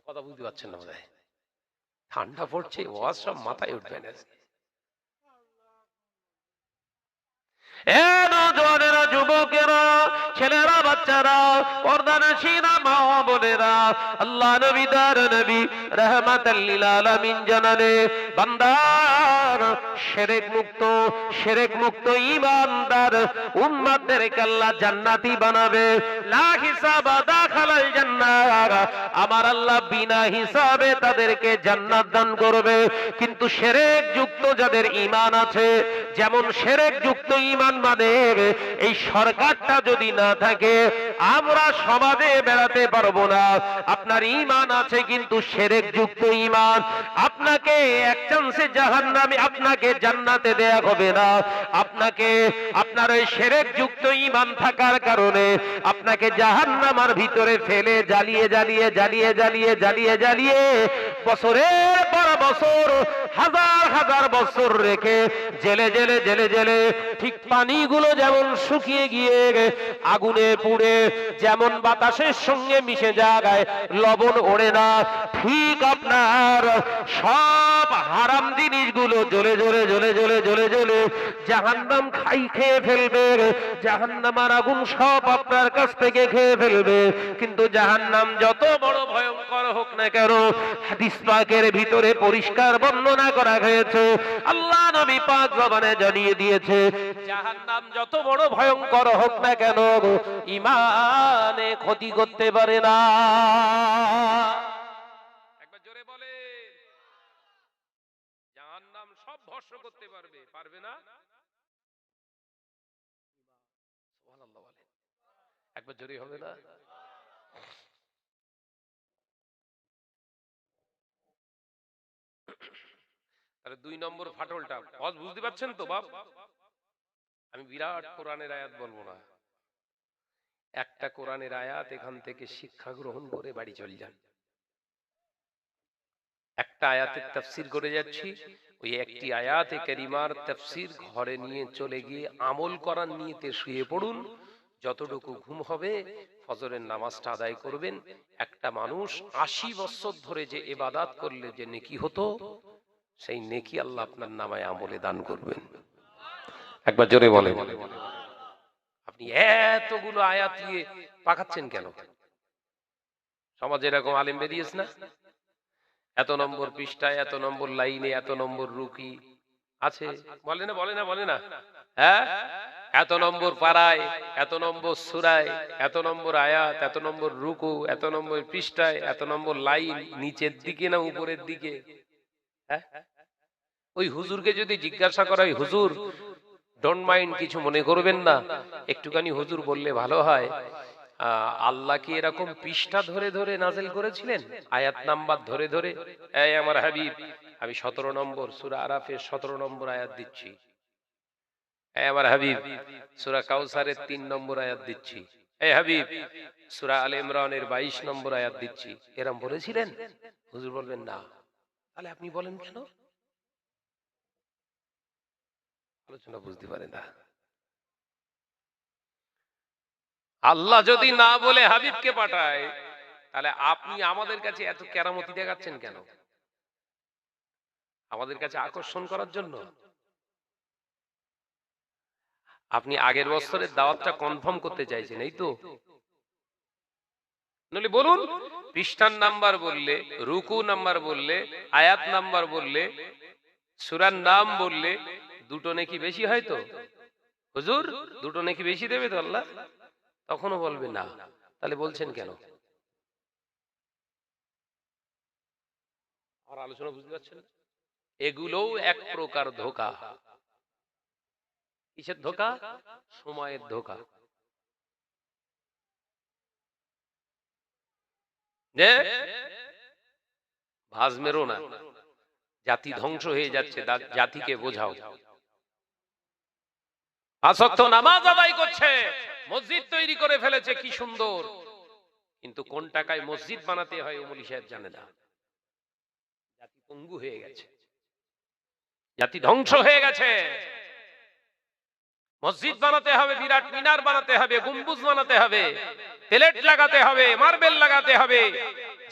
কথা বুঝতে পারছেন না বোধহয়? ঠান্ডা পড়ছে, ওয়াজ সব মাথায় উঠবে না। নওজওয়ানেরা, যুবকেরা, ছেলেরা, বাচ্চারা, পর্দানশীরা, মা বোনেরা, আল্লাহ নবী দার নবী রাহমাতাল লিল আলামিন জানালে বান্দার শিরক মুক্ত ঈমানদার উম্মতদেরকে আল্লাহ জান্নাতি বানাবে। লা হিসাবা দাখালাল জান্নাহ, আমার আল্লাহ বিনা হিসাবে তাদেরকে জান্নাত দান করবে। কিন্তু শিরক যুক্ত যাদের ঈমান আছে, যেমন শিরক যুক্ত ঈমান মানে এই সরকারটা যদি না থাকে আমরা সমাজে বেড়াতে পারবো না। আপনার ঈমান আছে কিন্তু শিরক যুক্ত ঈমান, আপনাকে এক চান্সে জাহান্নামে, আপনাকে জান্নাতে দেয়া হবে না। আপনাকে আপনার ওই শিরক যুক্ত ঈমান থাকার কারণে আপনাকে জাহান্নামের ভিতরে ফেলে জ্বালিয়ে জ্বালিয়ে জ্বালিয়ে জ্বালিয়ে জ্বালিয়ে জ্বালিয়ে বছরের পর বছর, হাজার হাজার বছর রেখে জেলে জেলে জেলে জেলে, ঠিক পানিগুলো যেমন শুকিয়ে গিয়ে আগুনে পুড়ে যেমন বাতাসের সঙ্গে মিশে যায়, লবণ ওড়ে না, ঠিক আপনার সব হারাম জিনিসগুলো জ্বলে জ্বলে জ্বলে জ্বলে জ্বলে জ্বলে জাহান্নাম খেয়ে ফেলবে। জাহান্নামের আগুন সব আপনার কাছ থেকে খেয়ে ফেলবে। কিন্তু জাহান্নাম যত বড় ভয়ঙ্কর হোক না কেন, হাদিস পাকের ভিতরে পরিষ্কার বর্ণনা করা হয়েছে, আল্লাহ নবী পাক জবানে জানিয়ে দিয়েছে, জাহান্নাম যত বড় ভয়ঙ্কর হোক না কেন ঈমানে ক্ষতি করতে পারে না। একবার জোরে বলে, জাহান্নাম সব ভস্ম করতে পারবে, পারবে না? সুবহানাল্লাহ বলে, একবার জোরে হবে না? তাহলে 2 নম্বর ফাটলটা বুঝতে পারছেন তো বাপ? আমি বিরাট কোরআনের আয়াত বলবো না, একটা কোরআনের আয়াত এখান থেকে শিক্ষা গ্রহণ করে বাড়ি চলে যান। একটা আয়াতের তাফসীর করে যাচ্ছি, ওই একটি আয়াতে কারিমার তাফসীর ঘরে নিয়ে চলে গিয়ে আমল করার নিয়তে শুয়ে পড়ুন। যতটুকু ঘুম হবে ফজরের নামাজটা আদায় করবেন। একটা মানুষ 80 বছর ধরে যে ইবাদত করলে যে নেকি হতো, সেই নেকি আল্লাহ আপনার নামায় আমলে দান করবেন। একবার জোরে বলেন। আপনি এতগুলো আয়াত নিয়ে পাকাচ্ছেন কেন? সমাজে এরকম আলেম বেরিয়েছে না? এত নম্বর পৃষ্ঠায়, এত নম্বর লাইনে, এত নম্বর রুকি আছে, বলে না বলে না বলে না? হ্যাঁ, এত নম্বর পারায়, এত নম্বর সূরায়, এত নম্বর আয়াত, এত নম্বর রুকু, এত নম্বর পৃষ্ঠায়, এত নম্বর লাইন, নিচের দিকে না উপরের দিকে? হ্যাঁ, ওই হুজুরকে যদি জিজ্ঞাসা করা হয়, হুজুর ডোন্ট মাইন্ড, কিছু মনে করবেন না, একটুখানি হুজুর বললে ভালো হয়, আল্লাহ কি এরকম পৃষ্ঠা ধরে ধরে নাযিল করেছিলেন, আয়াত নাম্বার ধরে ধরে? এই আমার হাবিব, আমি 17 নম্বর সূরা আরাফের 17 নম্বর আয়াত দিচ্ছি। এই আমার হাবিব, সূরা কাউসারের 3 নম্বর আয়াত দিচ্ছি। এই হাবিব, সূরা আলে ইমরানের 22 নম্বর আয়াত দিচ্ছি। এরকম বলেছিলেন? হুজুর বলবেন না। তাহলে আপনি বলেন কেন? আলোচনা বুঝতে পারে না। আল্লাহ যদি না বলে হাবিবকে পাঠায়, তাহলে আপনি আমাদের কাছে এত কেরামতি দেখাচ্ছেন কেন? আমাদের কাছে আকর্ষণ করার জন্য? আপনি আগের বছরের দাওয়াতটা কনফার্ম করতে চাইছেন, এই তো? নইলে বলুন, পৃষ্ঠান নাম্বার বললে, রুকু নাম্বার বললে, আয়াত নাম্বার বললে, সূরার নাম বললে দুটো নেকি বেশি হয় তো? হুজুর দুটো নেকি বেশি দেবে তো আল্লাহ? তখনও বলবে না। তাহলে বলছেন কেন? আর আলোচনা বুঝতে পারছেন? এগুলোও এক প্রকার ধোঁকা। কিসের ধোঁকা? সময়ের ধোঁকা। যে ভাজ মেরো না, জাতি ধ্বংস হয়ে যাচ্ছে, জাতিকে বোঝাও। 5 ওয়াক্ত নামাজ আদায় করছে, মসজিদ তৈরি করে ফেলেছে, কি সুন্দর, কিন্তু কোন টাকায় মসজিদ বানাতে হয় ওমলি সাহেব জানে না। জাতি পঙ্গু হয়ে গেছে, জাতি ধ্বংস হয়ে গেছে। মসজিদ বানাতে হবে, বিরাট মিনার বানাতে হবে, গম্বুজ বানাতে হবে, প্লেট লাগাতে হবে, মার্বেল লাগাতে হবে।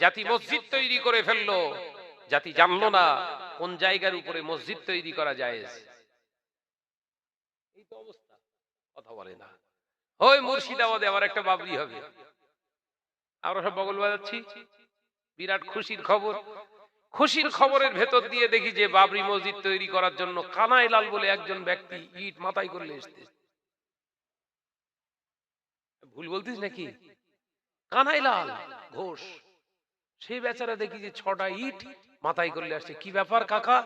জাতি মসজিদ তৈরি করে ফেললো, জাতি জানলো না কোন জায়গার উপরে মসজিদ তৈরি করা যায়। এই তো অবস্থা, কথা বলে না। ওই মুর্শিদাবাদে আবার একটা বাবরি হবে, আমরা সব বগল বাজাচ্ছি, বিরাট খুশির খবর। খুশির খবরের ভেতর দিয়ে দেখি যে বাবরি মসজিদ তৈরি করার জন্য কানাই লাল বলে একজন ব্যক্তি ইট মাথায় করলে এসছে। ভুল বলতিস নাকি? কানাই লাল ঘোষ, সেই বেচারা দেখি যে 6টা ইট মাথায় করলে আসছে। কি ব্যাপার কাকা?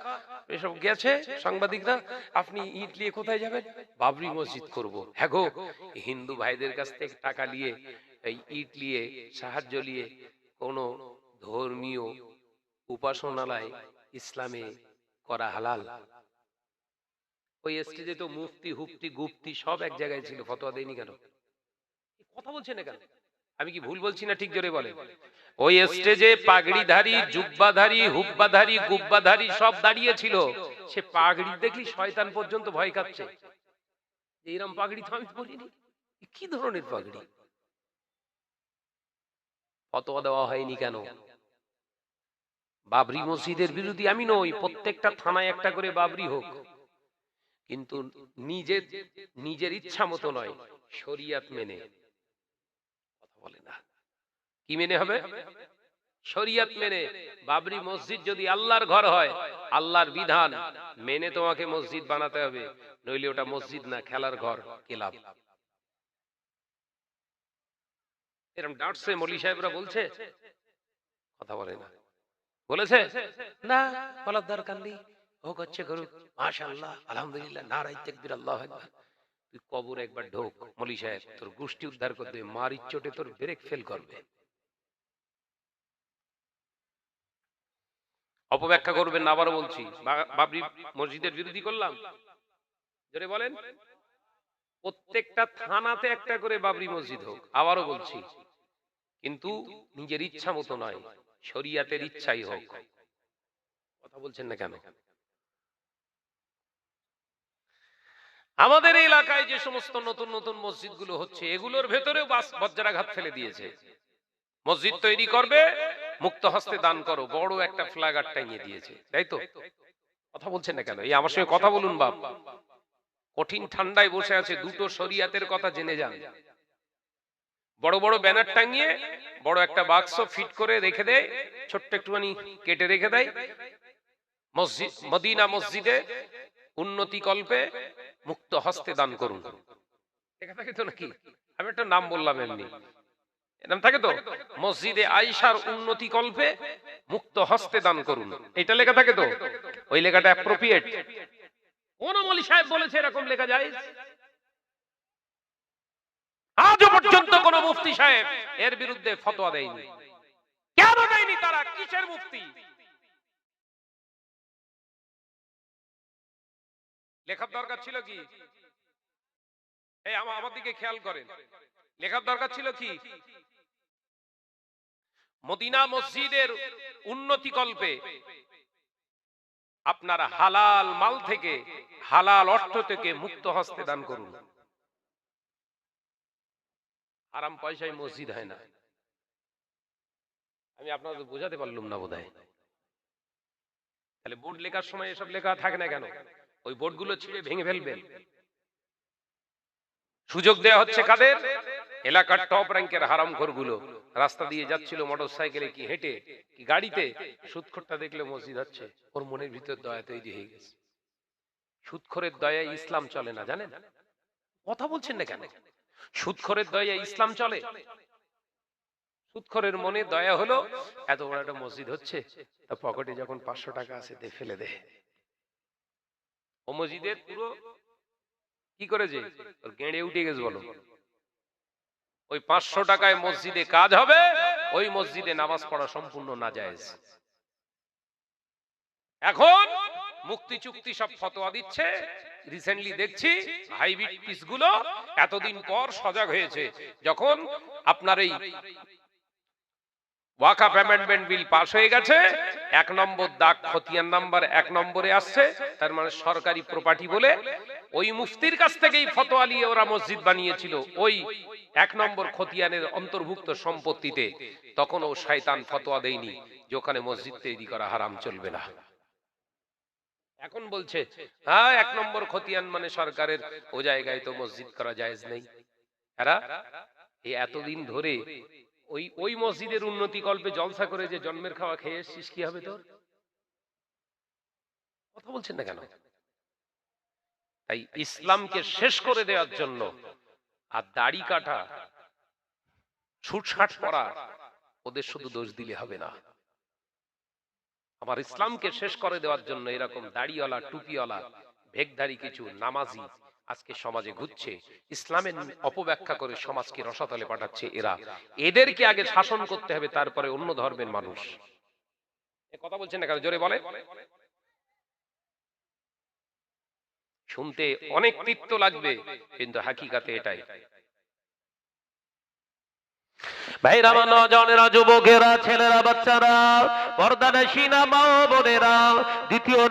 এসব গেছে সাংবাদিকরা, আপনি ইট নিয়ে কোথায় যাবেন? বাবরি মসজিদ করব। হ্যাঁ গো, হিন্দু ভাইদের কাছ থেকে টাকা নিয়ে, এই ইট নিয়ে, সাহায্য নিয়ে কোন ধর্মীয় উপাসনালয় ইসলামে করা হালাল? ওই স্টেজে তো মুফতি হুফতি গুপ্তি সব এক জায়গায় ছিল, ফতোয়া দেয়নি কেন? কথা বলছেন না কেন? আমি কি ভুল বলছি না? ঠিক জোরে বলে। ওই স্টেজে পাগড়িধারী, জুব্বাধারী, হুব্বাধারী, গুব্বাধারী সব দাঁড়িয়ে ছিল। সে পাগড়ি দেখলি শয়তান পর্যন্ত ভয় খাচ্ছে, এইরকম পাগড়ি তো আমি পরিনি, কি ধরনের পাগড়ি? ফতোয়া দেওয়া হয়নি কেন? বাবরি মসজিদের বিরোধী আমি নই, প্রত্যেকটা থানায় একটা করে বাবরি হোক, কিন্তু নিজের নিজের ইচ্ছা মতো নয়, শরিয়াত মেনে। কথা বলে না। কি মেনে হবে? শরিয়ত মেনে। বাবরি মসজিদ যদি আল্লাহর ঘর হয়, আল্লাহর বিধান মেনে তোমাকে মসজিদ বানাতে হবে, নইলে ওটা মসজিদ না, খেলার ঘর, ক্লাব। এরকম ডাঁটছে মৌলী সাহেবরা, বলছে, কথা বলে না, বলেছে না, বলার দরকার নেই, ও করছে করুক, মাশাআল্লাহ, আলহামদুলিল্লাহ, নারায়ে তাকবীর, আল্লাহু আকবার। তুই কবর একবার ঢোক মৌলী সাহেব, তোর গোষ্ঠী উদ্ধার করে দেবে, মারির চোটে তোর ব্রেক ফেল করবে। অপব্যাখ্যা করবেন না, আবারও বলছি, বাবরি মসজিদের বিরোধী করলাম? জোরে বলেন। প্রত্যেকটা থানাতে একটা করে বাবরি মসজিদ হোক, আবারও বলছি, কিন্তু নিজের ইচ্ছা মতো নয়, শরিয়াতের ইচ্ছাই হোক। কথা বলছেন না কেন? আমাদের এলাকায় যে সমস্ত নতুন নতুন মসজিদগুলো হচ্ছে, এগুলোর ভেতরেও বজ্রাঘাত ফেলে দিয়েছে। মসজিদ তৈরি করবে, মুক্ত হস্তে দান করো, বড় একটা ফ্ল্যাগার টাঙিয়ে দিয়েছে, তাই তো? কথা বলছেন না কেন? এই আমার সঙ্গে কথা বলুন বাপ। কঠিন ঠান্ডায় বসে আছে, দুটো শরিয়াতের কথা জেনে যান। বড় বড় ব্যানার টাঙিয়ে বড় একটা বাক্স ফিট করে রেখে দেয়, ছোট্ট একটুখানি কেটে রেখে দেয়, মসজিদ, মদিনা মসজিদে উন্নতি কল্পে মুক্ত হস্তে দান করুন। লেখা থাকে তো নাকি? আমি একটা নাম বললাম এমনি, এরকম থাকে তো, মসজিদে আয়েশার উন্নতি কল্পে মুক্ত হস্তে দান করুন, এটা লেখা থাকে তো। ওই লেখাটা অ্যাপ্রোপ্রিয়েট? কোন মৌলী সাহেব বলেছে এরকম লেখা যায়? আজও পর্যন্ত কোন মুফতি সাহেব এর বিরুদ্ধে ফতোয়া দেয়নি। কেন দেয়নি তারা? কিসের মুফতি? লেখার দরকার ছিল কি? এই আমার দিকে খেয়াল করেন, লেখার দরকার ছিল কি? মদিনা মসজিদের উন্নতি কল্পে আপনারা হালাল মাল থেকে, হালাল অর্থ থেকে মুক্ত হস্তে দান করুন। হারাম পয়সায় মসজিদ হয় না। আমি আপনাদের বোঝাতে পারলাম না বোধহয়। তাহলে বোর্ড লেখার সময় এসব লেখা থাকে না কেন? ওই বোর্ডগুলো ছিঁড়ে ভেঙে ফেলবেন। সুযোগ দেওয়া হচ্ছে কাদের? এলাকার টপ র্যাঙ্কের হারামখোরগুলো রাস্তা দিয়ে যাচ্ছিল মোটর সাইকেলে কি হেঁটে কি গাড়িতে, সুদখোরটা দেখলে মসজিদ হচ্ছে, ওর মনের ভিতর দয়া তৈরি হয়ে গেছে। সুদখোরের দয়ায় ইসলাম চলে না, জানেন? কথা বলছেন না কেন? সুদখোরের দয়ায় ইসলাম চলে? সুদখোরের মনে দয়া হলো এত বড় একটা মসজিদ হচ্ছে, তা পকেটে যখন 500 টাকা আছে দে, ফেলে দে। ও মসজিদের পুরো কি করেছে, ওর গেঁড়ে উঠে গেছে বলো। ওই 500 টাকায় মসজিদে কাজ হবে, ওই মসজিদে নামাজ পড়া সম্পূর্ণ নাজায়েজ। এখন মুক্তি চুক্তি সব ফতোয়া দিচ্ছে। রিসেন্টলি দেখছি হাইব্রিড পিসগুলো এতদিন পর সজাগ হয়েছে, যখন আপনার এই ওয়াকফ অ্যামেন্ডমেন্ট বিল পাস হয়ে গেছে, 1 নম্বর দাগ খতিয়ান নাম্বার 1 নম্বরে আসছে, তার মানে সরকারি প্রপার্টি বলে ওই মুফতির কাছ থেকেই ফতোয়া নিয়ে ওরা মসজিদ বানিয়েছিল ওই 1 নম্বর খতিয়ানের অন্তর্ভুক্ত সম্পত্তিতে। তখন ও শয়তান ফতোয়া দেয়নি যে ওখানে মসজিদ তৈরি করা হারাম, চলবে না। এখন বলছে হ্যাঁ 1 নম্বর খতিয়ান মানে সরকারের, ও জায়গায় তো মসজিদ করা জায়েজ নেই। এরা এই এতদিন ধরে ওই মসজিদের উন্নতি কল্পে জলসা করে যে জন্মের খাওয়া খেয়ে এসছিস, কি হবে তোর? কথা বলছেন না কেন? তাই ইসলামকে শেষ করে দেওয়ার জন্য আর দাড়ি কাটা, ছুটছাট করা, ওদের শুধু দোষ দিলে হবে না। আমার ইসলামকে শেষ করে দেওয়ার জন্য এরকম দাড়িওয়ালা, টুপিওয়ালা, ভেকধারী কিছু নামাজি আজকে সমাজে ঘুরছে, ইসলামের অপব্যাখ্যা করে সমাজকে রসাতলে পাঠাচ্ছে। এদেরকে আগে শাসন করতে হবে, তারপরে অন্য ধর্মের মানুষ। কথা বলছেন না কেন? জোরে বলে। শুনতে অনেক তিক্ত লাগবে, কিন্তু হাকিকাতে এটাই। ভাইরা, নওজওয়ানেরা, যুবকেরা, ছেলেরা, বাচ্চারা, পর্দানশীনা মা ও বোনেরা, তৃতীয়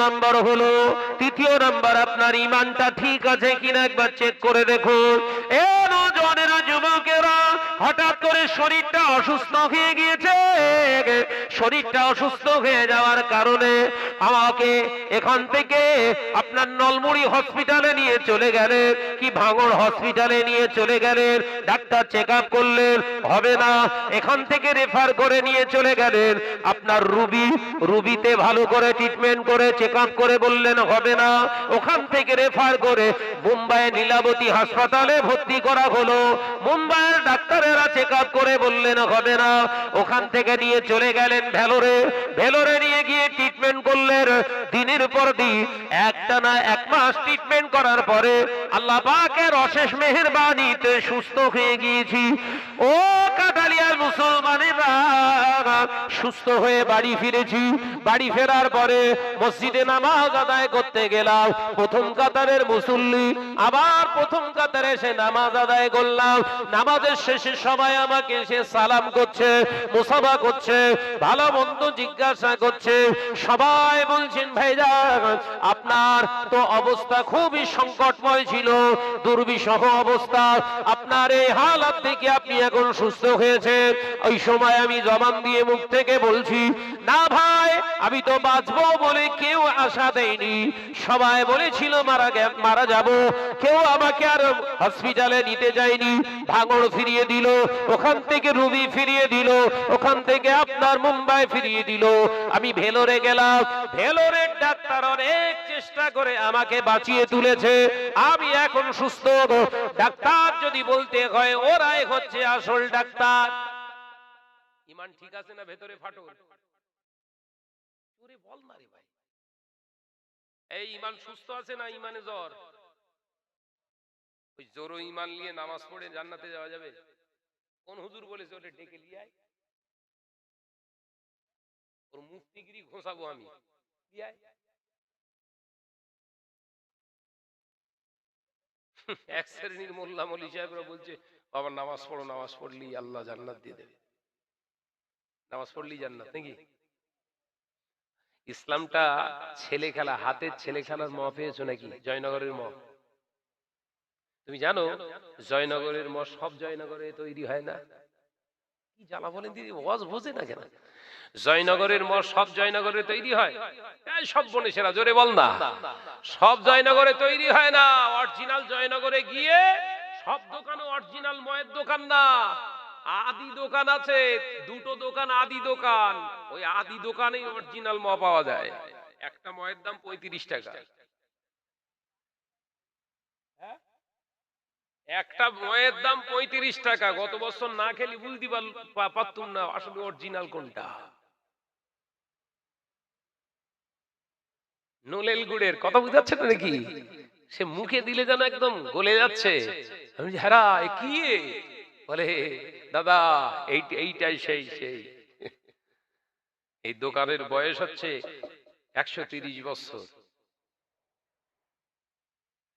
নাম্বার আপনার ঈমানটা ঠিক আছে কিনা একবার চেক করে দেখুন। এ নওজওয়ানেরা, যুবকেরা, হঠাৎ করে শরীরটা অসুস্থ হয়ে গিয়েছে। শরীরটা অসুস্থ হয়ে যাওয়ার কারণে আমাকে এখান থেকে আপনার নলমুড়ি হসপিটালে নিয়ে চলে গেলেন, কি ভাঙড় হসপিটালে নিয়ে চলে গেলেন। ডাক্তার চেক আপ করলেন, হবে না। এখান থেকে রেফার করে নিয়ে চলে গেলেন আপনার রুবিতে, ভালো করে ট্রিটমেন্ট করে চেক আপ করে বললেন হবে না। ওখান থেকে রেফার করে মুম্বাই লীলাবতী হাসপাতালে ভর্তি করা হলো। মুম্বাইয়ের ডাক্তারেরা চেক আপ করে বললেন হবে না। ওখান থেকে নিয়ে চলে গেলেন ভেলোরে নিয়ে গিয়ে ট্রিটমেন্ট করলেন দিনের পর দিন। একটানা 1 মাস ট্রিটমেন্ট করার পরে আল্লাহ পাকের অশেষ মেহেরবানিতে সুস্থ হয়ে গিয়েছি। ও কাটালিয়ার মুসলমানেরা, সুস্থ হয়ে বাড়ি ফিরেছি। বাড়ি ফেরার পরে মসজিদে নামাজ আদায় করতে গেলাম। প্রথম কাতারের মুসল্লি, আবার প্রথম কাতারে এসে নামাজ আদায় করলাম। নামাজের শেষে সবাই আমাকে এসে সালাম করছে, মুসাফা করছে, ভালো মন্দ জিজ্ঞাসা করছে। সবাই বলছেন ভাইজান আপনার তো অবস্থা খুবই সংকটময় ছিল, দুর্বিষহ অবস্থা, আপনার এই হালাত থেকে আপনি এখন সুস্থ হয়েছেন। ওই সময় আমি জবান দিয়ে মুখ থেকে বলছি না ভাই, আমি তো বাঁচবো বলে কেউ আশা দেয়নি। সবাই বলেছিল মারা যাব, কেউ আমাকে আর হসপিটালে নিতে যায়নি। ভাঙড় ফিরিয়ে দিল, ওখান থেকে রুবি ফিরিয়ে দিল, ওখান থেকে আপনার মুম্বাই ফিরিয়ে দিল। আমি ভেলোরে গেলাম, ভেলোরের ডাক্তার অনেক চেষ্টা করে আমাকে বাঁচিয়ে তুলেছে। আমি এখন সুস্থ। ডাক্তার যদি বলতে হয় ওরাই হচ্ছে আসল ডাক্তার। ঈমান ঠিক আছে না ভেতরে ফাটল? ওরে বল না রে ভাই, এই ঈমান সুস্থ আছে না ঈমানে জ্বর? ওই জোরো ঈমান নিয়ে নামাজ পড়ে জান্নাতে যাওয়া যাবে? কোন হুজুর বলেছে ওরে ডেকে নিয়ে আয়, ওর মুফতিগিরি ঘোষাবো আমি। এক শ্রেণীর মোল্লা মৌলী সাহেবরা বলছে বাবা নামাজ পড়ো, নামাজ পড়লি আল্লাহ জান্নাত দিয়ে দেবে, নামাজ পড়লি জান্নাত নাকি? ইসলামটা ছেলে খেলা, হাতের ছেলে খেলার ম পেয়েছো নাকি? জয়নগরের ম, তুমি জানো জয়নগরের ম সব জয়নগরে তৈরি হয় না। কি জ্বালা বলেন দিদি, ওয়াজ বোঝে না কেন? জয়নগরের ম সব জয়নগরে তৈরি হয়? সব বনেছেরা জোরে বল না, সব জয়নগরে তৈরি হয় না। অরিজিনাল জয়নগরে গিয়ে সব অরিজিনাল ময়ের দোকান না, আদি দোকান আছে, দুটো দোকান আদি দোকান, ওই আদি দোকানেই অরিজিনাল ম পাওয়া যায়। একটা ময়ের দাম 35 টাকা। একটা ময়ের দাম 35 টাকা। গত বছর না খেলে বুঝতে পারতুম না আসলে অরিজিনাল কোনটা। নলেল গুড়ের কথা বুঝাচ্ছে না নাকি? সে মুখে দিলে যেন একদম গলে যাচ্ছে। আমি হারা এ কি এ? বলে দাদা এইটাই সেই সেই। এই দোকানের বয়স হচ্ছে 130 বছর।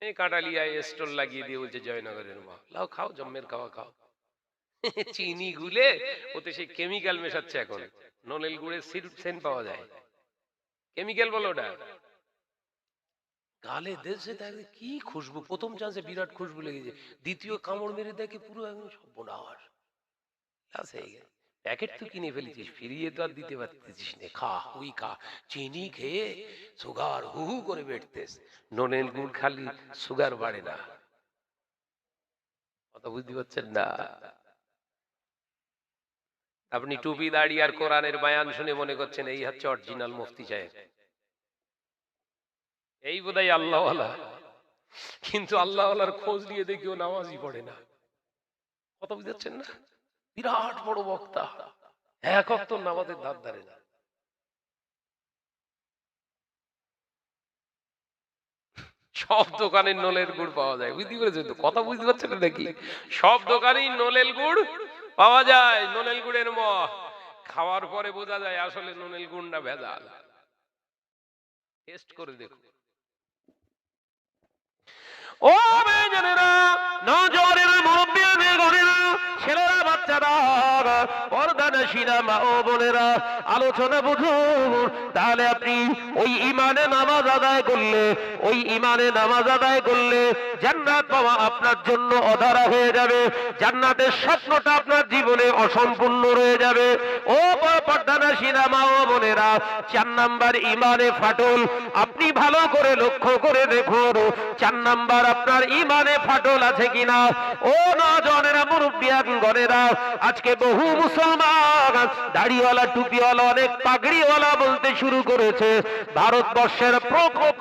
এই কাটালিয়ায় স্টল লাগিয়ে দিয়ে বলছে জয়নগরের মা, লাও খাও, জম্মের খাওয়া খাও। চিনি গুলে ওতে সেই কেমিক্যাল মেশাচ্ছে। এখন নলেল গুড়ের সেন্ট পাওয়া যায়, কেমিক্যাল বলো ওটা। গালে দেশে দেখে কি খুশবু, প্রথম চান্সে বিরাট খুশবু লেগেছে, দ্বিতীয় কামড় মেরে দেখে পুরো একদম সর্বনাশ। প্যাকেট তো কিনে ফেলেছিস, ফিরিয়ে তো আর দিতে পারতেছিস না। খা হুই খা, চিনি খেয়ে সুগার হু হু করে বেড়তেস। নলেল গুড় খালি সুগার বাড়ে না। কথা বুঝতে পারছেন না? আপনি টুপি দাড়ি আর কোরআনের বায়ান শুনে মনে করছেন এই হচ্ছে অরিজিনাল মুফতি সাহেব, এই বোধহয় আল্লাহওয়ালা। কিন্তু আল্লাহওয়ালার খোঁজ নিয়ে দেখিও নামাজই পড়ে না। কথা বুঝতে না? বিরাট বড় বক্তা, এক ওয়াক্ত নামাজের ধার ধারে না। সব দোকানে নলের গুড় পাওয়া যায়, বুঝতে পেরেছেন তো? কথা বুঝতে পারছেন নাকি? সব দোকানেই নলেল গুড় পাওয়া যায়, নলেল গুড়ের ম। খাওয়ার পরে বোঝা যায় আসলে নলেল গুড় না ভেজাল। টেস্ট করে দেখুন। ও বেজনেরা, নজরেরা, মুরব্বিয়ানে গনেরা, ছেলেরা, বাচ্চারা, পর্দানশীরা, মা ও বোনেরা, আলোচনা বুঝুন। তাহলে আপনি ওই ইমানে নামাজ আদায় করলে, ওই ইমানে নামাজ আদায় করলে জান্নাত পাওয়া আপনার জন্য অধারা হয়ে যাবে। জান্নাতের স্বপ্নটা আপনার জীবনে অসম্পূর্ণ রয়ে যাবে। ও পর্দানশীরা, মা ও বোনেরা, 4 নাম্বার ইমানে ফাটল। আপনি ভালো করে লক্ষ্য করে দেখুন 4 নাম্বার আপনার ইমানে ফাটল আছে কিনা। ও নজনেরা, মুরব্বিয়ান গনেরা, আজকে বহু মুসলমান দাড়িওয়ালা, টুপিওয়ালা, অনেক পাগড়িওয়ালা বলতে শুরু করেছে ভারতবর্ষের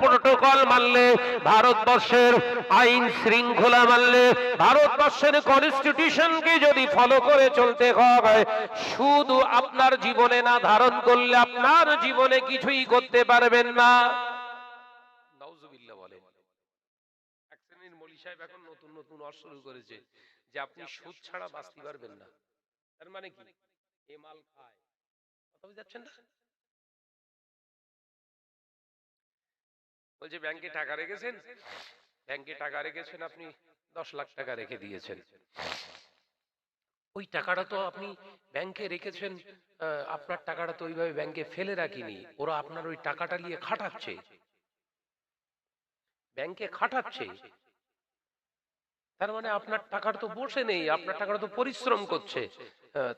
প্রোটোকল মানলে, ভারতবর্ষের আইন শৃঙ্খলা মানলে, ভারতবর্ষের কনস্টিটিউশনকে যদি ফলো করে চলতে হয়, শুধু আপনার জীবনে না ধারণ করলে আপনার জীবনে কিছুই করতে পারবেন না। নাউজুবিল্লাহ বলেন। এক শ্রেণীর মৌলী সাহেব এখন নতুন নতুন অর্থ শুরু করেছে যে আপনি সুদ ছাড়া বাঁচতে পারবেন না। তার মানে কি? এ মাল খায়। কথা বুঝতে পারছেন না? বলছে ব্যাংকে টাকা রেখেছেন, ব্যাংকে টাকা রেখেছেন, আপনি 10 লাখ টাকা রেখে দিয়েছেন। ওই টাকাটা তো আপনি ব্যাংকে রেখেছেন, আপনার টাকাটা তো ওইভাবে ব্যাংকে ফেলে রাখিনি, ওরা আপনার ওই টাকাটা নিয়ে খাটাচ্ছে, ব্যাংকে খাটাচ্ছে। তার মানে আপনার টাকাটা তো বসে নেই, আপনার টাকাটা তো পরিশ্রম করছে।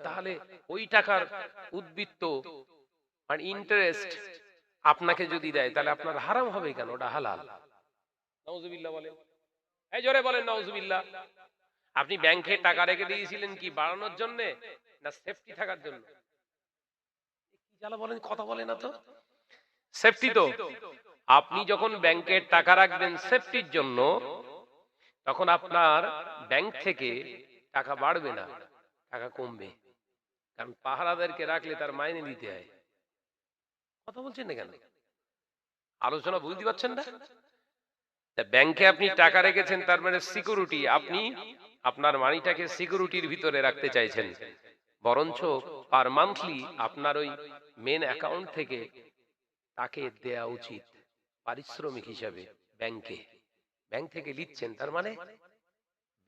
তাহলে ওই টাকার উদ্বৃত্ত মানে ইন্টারেস্ট আপনাকে যদি দেয় তাহলে আপনার হারাম হবে কেন? ওটা হালাল। নাউজুবিল্লাহ বলেন, এই জোরে বলেন নাউজুবিল্লাহ। আপনি ব্যাংকে টাকা রেখে দিয়েছিলেন কি বাড়ানোর জন্য না সেফটি থাকার জন্য? কি জ্বালা বলেন, কথা বলে না তো। সেফটি তো। আপনি যখন ব্যাংকে টাকা রাখবেন সেফটির জন্য, তখন আপনার ব্যাংক থেকে টাকা বাড়বে না, টাকা কমবে। কারণ পাহারাদারকে রাখলে তার মাইনে দিতে হয়। কথা বলছেন না কেন? আলোচনা বুঝতে পারছেন না? ব্যাংকে আপনি টাকা রেখেছেন, তার মানে সিকিউরিটি। আপনি আপনার মানিটাকে সিকিউরিটির ভিতরে রাখতে চাইছেন, বরঞ্চ পার মান্থলি আপনার ওই মেন অ্যাকাউন্ট থেকে তাকে দেয়া উচিত পারিশ্রমিক হিসাবে ব্যাংকে। ব্যাংক থেকে নিচ্ছেন, তার মানে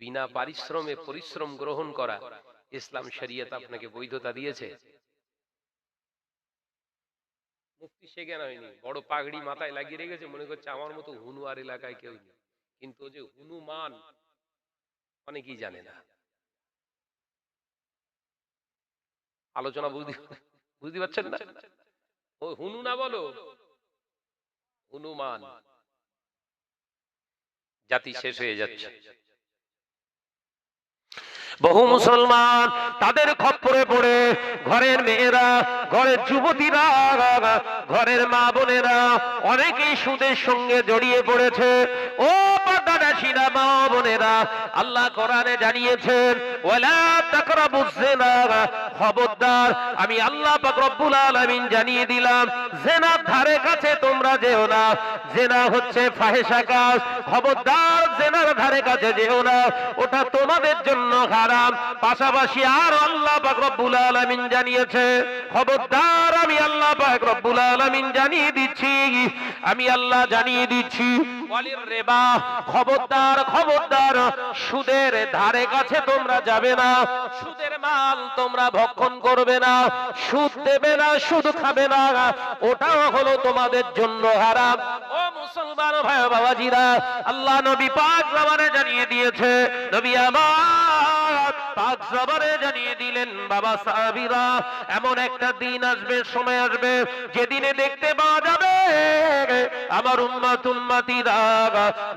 বিনা পারিশ্রমে পরিশ্রম গ্রহণ করা ইসলাম শরীয়ত আপনাকে বৈধতা দিয়েছে। মুফতি সে জ্ঞান হয়নি, বড় পাগড়ি মাথায় লাগিয়ে রেখেছে, মনে করছে আমার মতো হুনু আর এলাকায় কেউ নেই। কিন্তু যে হুনুমান অনেকেই জানে না। আলোচনা বুঝতে পারছেন না? ও হুনু না, বলো হুনুমান। জাতি শেষ হয়ে যাচ্ছে। বহু মুসলমান তাদের খপ্পরে পড়ে ঘরের মেয়েরা, ঘরের যুবতীরা, ঘরের মা বোনেরা অনেকেই সুদের সঙ্গে জড়িয়ে পড়েছে। ও পর্দানাশীরা মা বোনেরা, আল্লাহ কোরআনে জানিয়েছেন ওয়ালা তাকরাবুজ জিনা, খবরদার আমি আল্লাহ পাক রব্বুল আলামিন জানিয়ে দিলাম জিনার ধারে কাছে তোমরা যেও না। জিনা হচ্ছে ফাহিশা কাজ, খবরদার জিনার ধারে কাছে যেও না, ওটা তোমাদের জন্য হারাম। পাশাপাশি আর আল্লাহ পাক রব্বুল আলামিন জানিয়েছে খবরদার আমি আল্লাহ পাক রব্বুল আলামিন জানিয়ে দিচ্ছি, আমি আল্লাহ জানিয়ে দিচ্ছি ওয়ালির রিবা, খবরদার খবরদার সুদের ধারে কাছে তোমরা যাবে না, সুদের মাল তোমরা ভক্ষণ করবে না, সুদ দেবে না, সুদ খাবে না, ওটাও হলো তোমাদের জন্য হারাম। ও মুসলমান ভাই বাবাজিরা, আল্লাহ নবী পাক জবানে জানিয়ে দিয়েছে, নবী আমার পাক জবানে জানিয়ে দিলেন বাবা সাহাবীরা, এমন একটা দিন আসবে, সময় আসবে যেদিনে দেখতে পাওয়া যাবে আমার উম্মত উম্মতিরা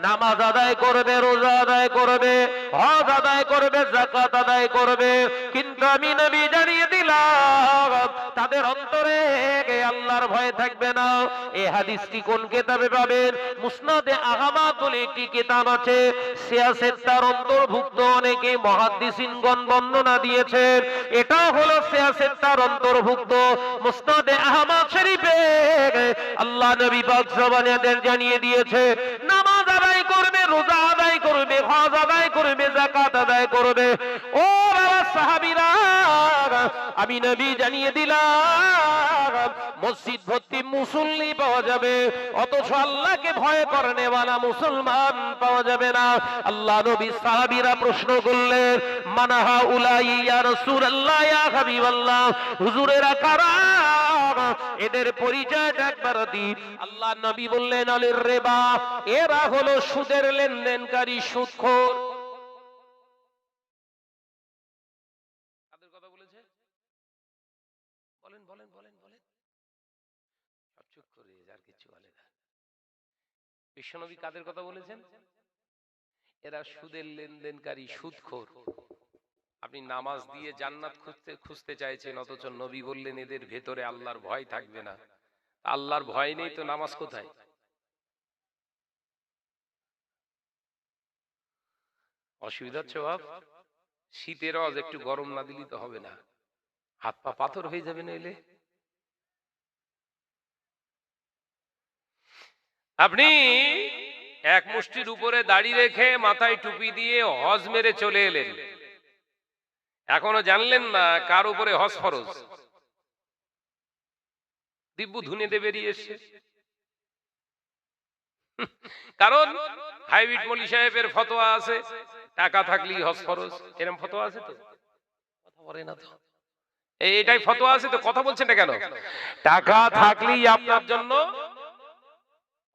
নামাজ আদায় করবে, রোজা আদায় করবে, হজ আদায় করবে, যাকাত আদায় করবে, কিন্তু আমি নবী জানিয়ে দিলাম তাদের অন্তরে আল্লাহর ভয় থাকবে না। এই হাদিসটি কোন কিতাবে পাবেন? মুসনাদে আহমদ বলে একটি কিতাব আছে, সিয়াসেত্তার অন্তর্ভুক্ত অনেকে মুহাদ্দিসিনগণ বর্ণনা দিয়েছেন, এটা হলো সিয়াসেত্তার অন্তর্ভুক্ত মুসনাদে আহমদ শরীফে আল্লাহ নবী পাক জবানেদের জানিয়ে দিয়েছে নামাজ আদায় করবে, রোজা আদায় করবে, হজ আদায় করবে, যাকাত আদায় করবে। ও বাবা সাহাবীরা, আমি নবী জানিয়ে দিলাম মসজিদ ভর্তি মুসল্লি পাওয়া যাবে, অথচ আল্লাহকে ভয় করনে ওয়ালা মুসলমান পাওয়া যাবে না। আল্লাহ নবী সাহাবীরা প্রশ্ন করলেন মানাহা উলাই ইয়া রাসূলুল্লাহ, ইয়া হাবিবাল্লাহ, হুজুরেরা কারা, এদের পরিচয়টা একবার দিন। আল্লাহ নবী বললেন আলির রিবা, এরা হলো সুদের লেনদেনকারী, সুদখোর। কাদের কথা বলেছে? বলেন বলেন বলেন বলেন, সব চুপ করে আর কিছু বলে না। বিশ্বনবী কাদের কথা বলেছেন? এরা সুদের লেনদেনকারী, সুদখোর। আপনি নামাজ দিয়ে জান্নাত খুঁজতে চাইছেন, অথচ নবী বললেন এদের ভেতরে আল্লাহর ভয় থাকবে না। আল্লাহর ভয় নেই তো নামাজ কোথায়? অসুবিধা হচ্ছে বাপ, শীতের রজ একটু গরম না দিলে তো হবে না, হাত পা পাথর হয়ে যাবে নইলে। আপনি এক মুষ্টির উপরে দাড়ি রেখে মাথায় টুপি দিয়ে হজ মেরে চলে এলেন, এখনো জানলেন না কার উপরে হজ ফরজ। দিব্যু ধুনেতে বেরিয়ে এসছে, কারণ হাইব্রিড মলি সাহেবের ফতোয়া আছে টাকা থাকলেই হজ ফরজ, এরকম ফতোয়া আছে তো? কথা বলে না তো, এটাই ফতোয়া আছে তো, কথা বলছেন না কেন? টাকা থাকলেই আপনার জন্য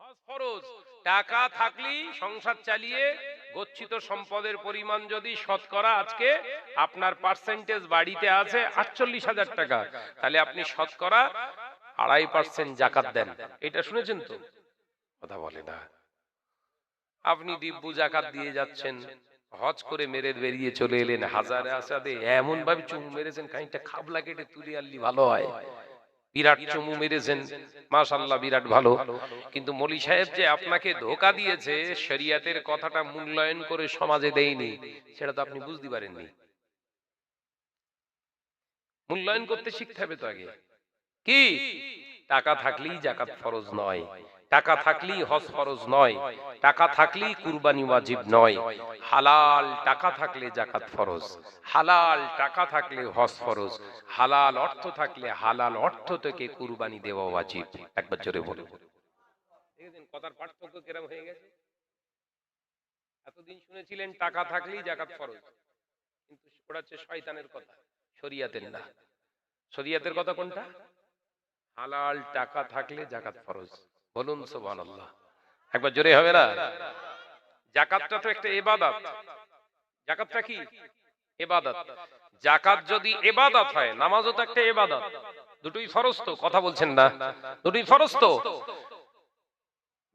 হজ ফরজ, টাকা থাকলেই সংসার চালিয়ে গচ্ছিত সম্পদের পরিমাণ যদি শতকরা আজকে আপনার পার্সেন্টেজ বাড়িতে আছে 48,000 টাকা, তাহলে আপনি শতকরা 2.5% জাকাত দেন। এটা শুনেছেন তো? কথা বলে না। আপনি দিব্যু জাকাত দিয়ে যাচ্ছেন, হজ করে মেরে বেরিয়ে চলে এলেন, হাজারে আসাদে এমন ভাবে চুমু মেরেছেন খানিকটা খাবলা কেটে তুলে আনলি ভালো হয়, বিরাট চুমু মেরেছেন, মাশাআল্লাহ বিরাট ভালো। কিন্তু মলি সাহেব যে আপনাকে ধোঁকা দিয়েছে, শরিয়াতের কথাটা মূল্যায়ন করে সমাজে দেয়নি, সেটা তো আপনি বুঝতে পারেননি। মূল্যায়ন করতে শিখতে হবে তো আগে। কি টাকা থাকলেই জাকাত ফরজ নয়, টাকা থাকলেই হজ ফরজ নয়, টাকা থাকলেই কুরবানি ওয়াজিব নয়, হালাল টাকা থাকলে জাকাত ফরজ, হালাল টাকা থাকলে হজ ফরজ, হালাল অর্থ থাকলে হালাল অর্থ থেকে কুরবানি দেওয়া ওয়াজিব। একবার জোরে বলুন। দেখেছেন কথার পার্থক্য কিরকম হয়ে গেছে? এতদিন শুনেছিলেন টাকা থাকলেই জাকাত ফরজ, কিন্তু ওটা হচ্ছে শয়তানের কথা, শরিয়াতের না। শরিয়াতের কথা কোনটা? হালাল টাকা থাকলে জাকাত ফরজ। বলুন সুবহানাল্লাহ, একবার জোরে হবে না? জাকাতটা তো একটা ইবাদত। জাকাতটা কি? ইবাদত। জাকাত যদি ইবাদত হয়, নামাজও তো একটা ইবাদত, দুটোই ফরজ তো। কথা বলছেন না? দুটোই ফরজ তো।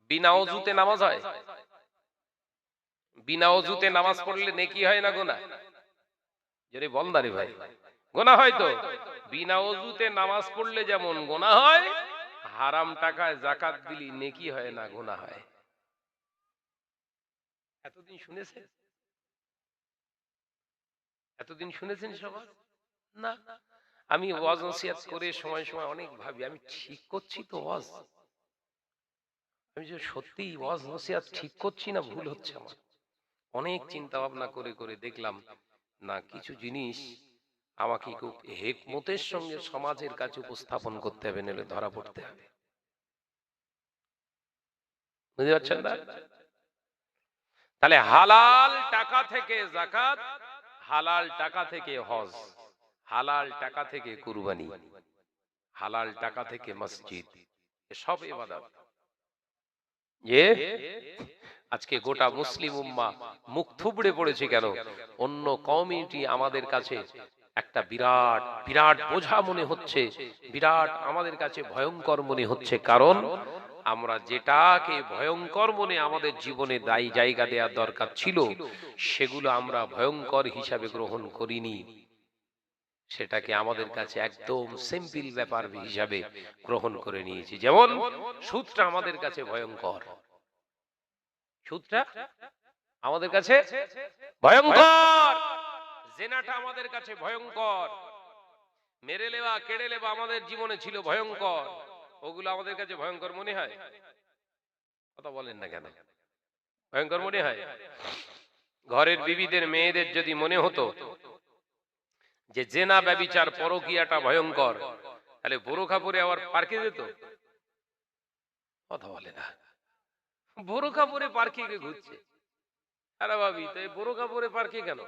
বিনা ওযুতে নামাজ হয়? বিনা ওযুতে নামাজ পড়লে নেকি হয় না গুনাহ? যদি বলদারি ভাই গোনা হয় তো, বিনা ওযুতে নামাজ পড়লে যেমন গোনা হয়, হারাম টাকায় যাকাত দিলি নেকি হয় না, গোনা হয়। এতদিন শুনেছেন? এতদিন শুনেছেন সবাই? না। আমি ওয়াজ নসিহত করে সময় সময় অনেক ভাবি, আমি ঠিক করছি তো ওয়াজ? আমি যে সত্যি ওয়াজ নসিহত ঠিক করছি না ভুল হচ্ছে আমার? অনেক চিন্তা ভাবনা করে করে দেখলাম না, কিছু জিনিস আমাকে খুব হিকমতের সঙ্গে সমাজের কাছে উপস্থাপন করতে হবে, নইলে ধরা পড়তে হবে। বুঝতে পারছেন না? তাহলে হালাল টাকা থেকে যাকাত, হালাল টাকা থেকে হজ, হালাল টাকা থেকে কুরবানি, হালাল টাকা থেকে মসজিদ, সব ইবাদত। যে আজকে গোটা মুসলিম উম্মাহ মুখ থুবড়ে পড়েছে কেন? অন্য কমিউনিটি আমাদের কাছে একটা বিরাট বিরাট বোঝা মনে হচ্ছে, বিরাট আমাদের কাছে ভয়ঙ্কর মনে হচ্ছে। কারণ আমরা যেটাকে ভয়ঙ্কর মনে আমাদের জীবনে দায়ী জায়গা দেওয়ার দরকার ছিল, সেগুলো আমরা ভয়ঙ্কর হিসাবে গ্রহণ করিনি, সেটাকে আমাদের কাছে একদম সিম্পল ব্যাপার হিসাবে গ্রহণ করে নিয়েছি। যেমন সুদটা আমাদের কাছে ভয়ঙ্কর, সুদটা আমাদের কাছে ভয়ঙ্কর, জেনাটা আমাদের কাছে ভয়ঙ্কর, মেরে লেওয়া কেড়ে লেওয়া আমাদের জীবনে ছিল ভয়ঙ্কর, ওগুলো আমাদের কাছে ভয়ঙ্কর মনে হয়? কথা বলেন না কেন? ভয়ঙ্কর মনে হয়? ঘরের বিবিদের মেয়েদের যদি মনে হতো যে জেনা ব্যভিচার পরকীয়াটা ভয়ঙ্কর, তাহলে বোরখা পরে আবার পার্কে যেত? কথা বলে না। বোরখা পরে পার্কে গিয়ে ঘুরছে। আরে ভাবি, তো এই বোরখা পরে পার্কে কেন?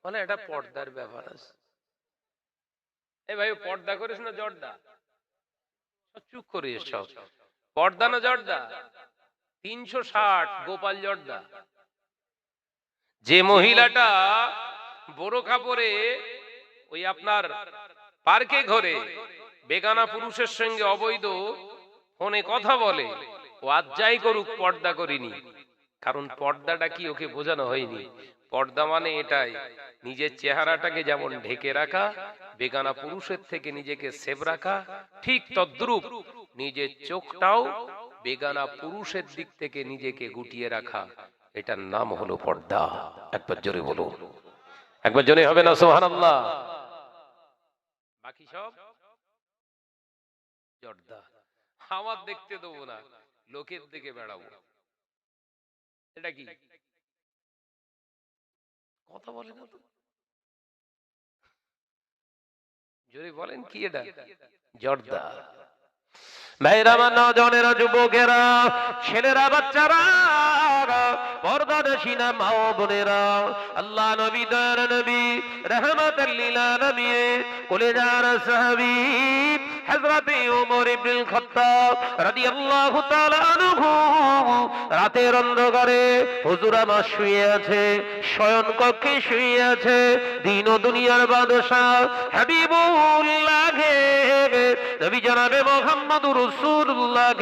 মানে এটা পর্দার ব্যাপার আছে। এই ভাই, পর্দা করিস না জর্দা? চুপ করে সব পর্দা না জর্দা? 360 গোপাল জর্দা। যে মহিলাটা বোরখা পরে ওই আপনার পার্কে ঘরে বেগানা পুরুষের সঙ্গে অবৈধ ফোনে কথা বলে, ও আজ যাই করুক পর্দা করিনি। কারণ পর্দাটা কি ওকে বোঝানো হয়নি? পর্দা মানে এটাই, নিজের চেহারাটাকে যেমন ঢেকে রাখা, বেগানা পুরুষের থেকে নিজেকে সেভ রাখা, ঠিক তদ্রূপ নিজের চোখটাও বেগানা পুরুষের দিক থেকে নিজেকে গুটিয়ে রাখা, এটার নাম হলো পর্দা। একবার জোরে বলুন, একবার জোরে হবে না সুবহানাল্লাহ? বাকি সব জর্দা। আমার দেখতে দেবো না, লোকের দিকে বেড়াবো। এটা কি কথা বলে না তো? জোরে বলেন কি এটা? জর্দা। ভাইরা, আমার নজনেরা, যুবকেরা, ছেলেরা, বাচ্চারা, পর্দানশীনা মা ও বোনেরা, আল্লাহ নবী দয়ার নবী রাহমাতাল লিল আলামিন কলেজার সাহাবী হযরতে ওমর ইবনুল খাত্তাব রাদিয়াল্লাহু তাআলা আনহু রাতের অন্ধকারে হুজুর আমার শুয়ে আছে, শয়ন কক্ষে শুয়ে আছে, দিন ও দুনিয়ার বাদশা হাবিবুল্লাহ নবী জনাবে মুহাম্মদুর রাসূলুল্লাহ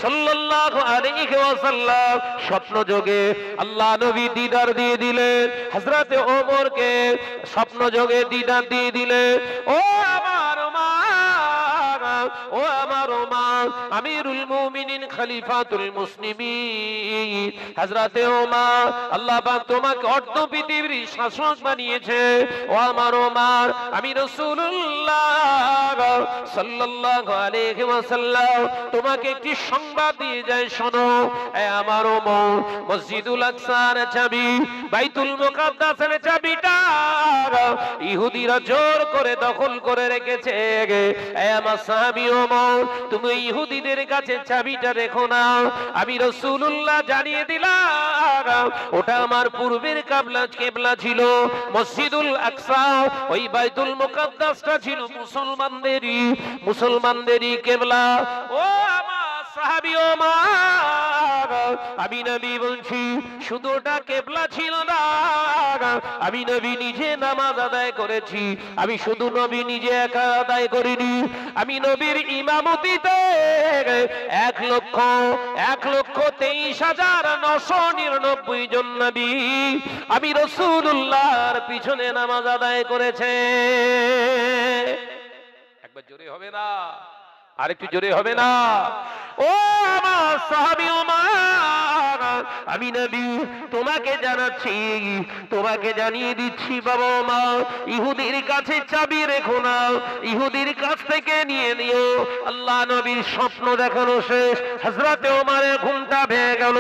সাল্লাল্লাহু আলাইহি ওয়াসাল্লাম স্বপ্ন যোগে আল্লাহ নবী দিদার দিয়ে দিলেন। হযরতে ওমরকে স্বপ্ন যোগে দিদার দিয়ে দিলেন। ও আমার মা, ও আমার মা, আমিরুল মুমিনিন খলিফাতুল মুসলিমিন হযরতে ওমর, আল্লাহ পাক তোমাকে অর্ধ পৃথিবীর শাসক বানিয়েছে। ও আমার ওমর, আমি রাসূলুল্লাহ সাল্লাল্লাহু আলাইহি ওয়াসাল্লাম তোমাকে একটি সংবাদ দিয়ে যাই, শোনো। এ আমার ওমর, মসজিদুল আকসার চাবি, বাইতুল মুকাদ্দাসের চাবিটা ইহুদিরা জোর করে দখল করে রেখেছে। এ আমার সাহাবী ওমর, তুমি ইহুদিদের কাছে চাবিটা রেখো না। আমি রাসূলুল্লাহ জানিয়ে দিলাম, ওটা আমার পূর্বের কিবলা ছিল মসজিদুল আকসা, ওই বাইতুল মুকাদ্দাসটা ছিল মুসলমানদেরই কিবলা। ও আমার সাহাবী ওমর, আমি নবী বলছি, শুধু ওটা কিবলা ছিল না, আমি নবী নিজে নামাজ আদায় করেছি। আমি শুধু নবী নিজে একা আদায় করিনি, আমি নবীর ইমামতিতে 1,23,999 জন নবী আমি রাসূলুল্লাহর পিছনে নামাজ আদায় করেছে। একবার জোরে হবে না? আরেকটু জোরে হবে না? ও আমার সাহাবী ওমর, আমি নবী তোমাকে জানাচ্ছি, তোমাকে জানিয়ে দিচ্ছি বাবা মা, ইহুদির কাছে চাবি রেখো না, ইহুদির কাছ থেকে নিয়ে নিও। আল্লাহ নবীর স্বপ্ন দেখানো শেষ, হযরতে ওমরের ঘুমটা ভেঙে গেল।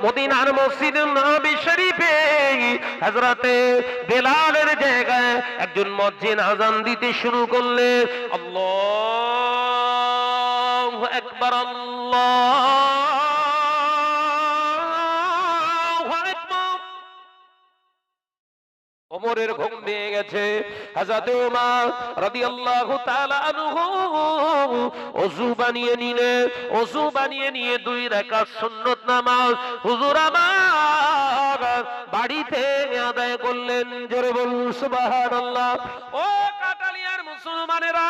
মদিনার মসজিদ নববী শরীফে হযরতে বেলালের জায়গায় একজন মুয়াজ্জিন আযান দিতে শুরু করলেন। আল্লাহু আকবার, আল্লাহু আকবার। ওমরের ঘুম ভেঙে গেছে। হযরত ওমর রাদিয়াল্লাহু তাআলা আনহু ওযু বানিয়ে নিলেন। ওযু বানিয়ে নিয়ে 2 রাকাত সুন্নাত নামাজ হুজুর আমার বাড়িতে আদায় করলেন। জোরে বলুন সুবহানাল্লাহ। ও কাটালিয়ার মুসলমানেরা,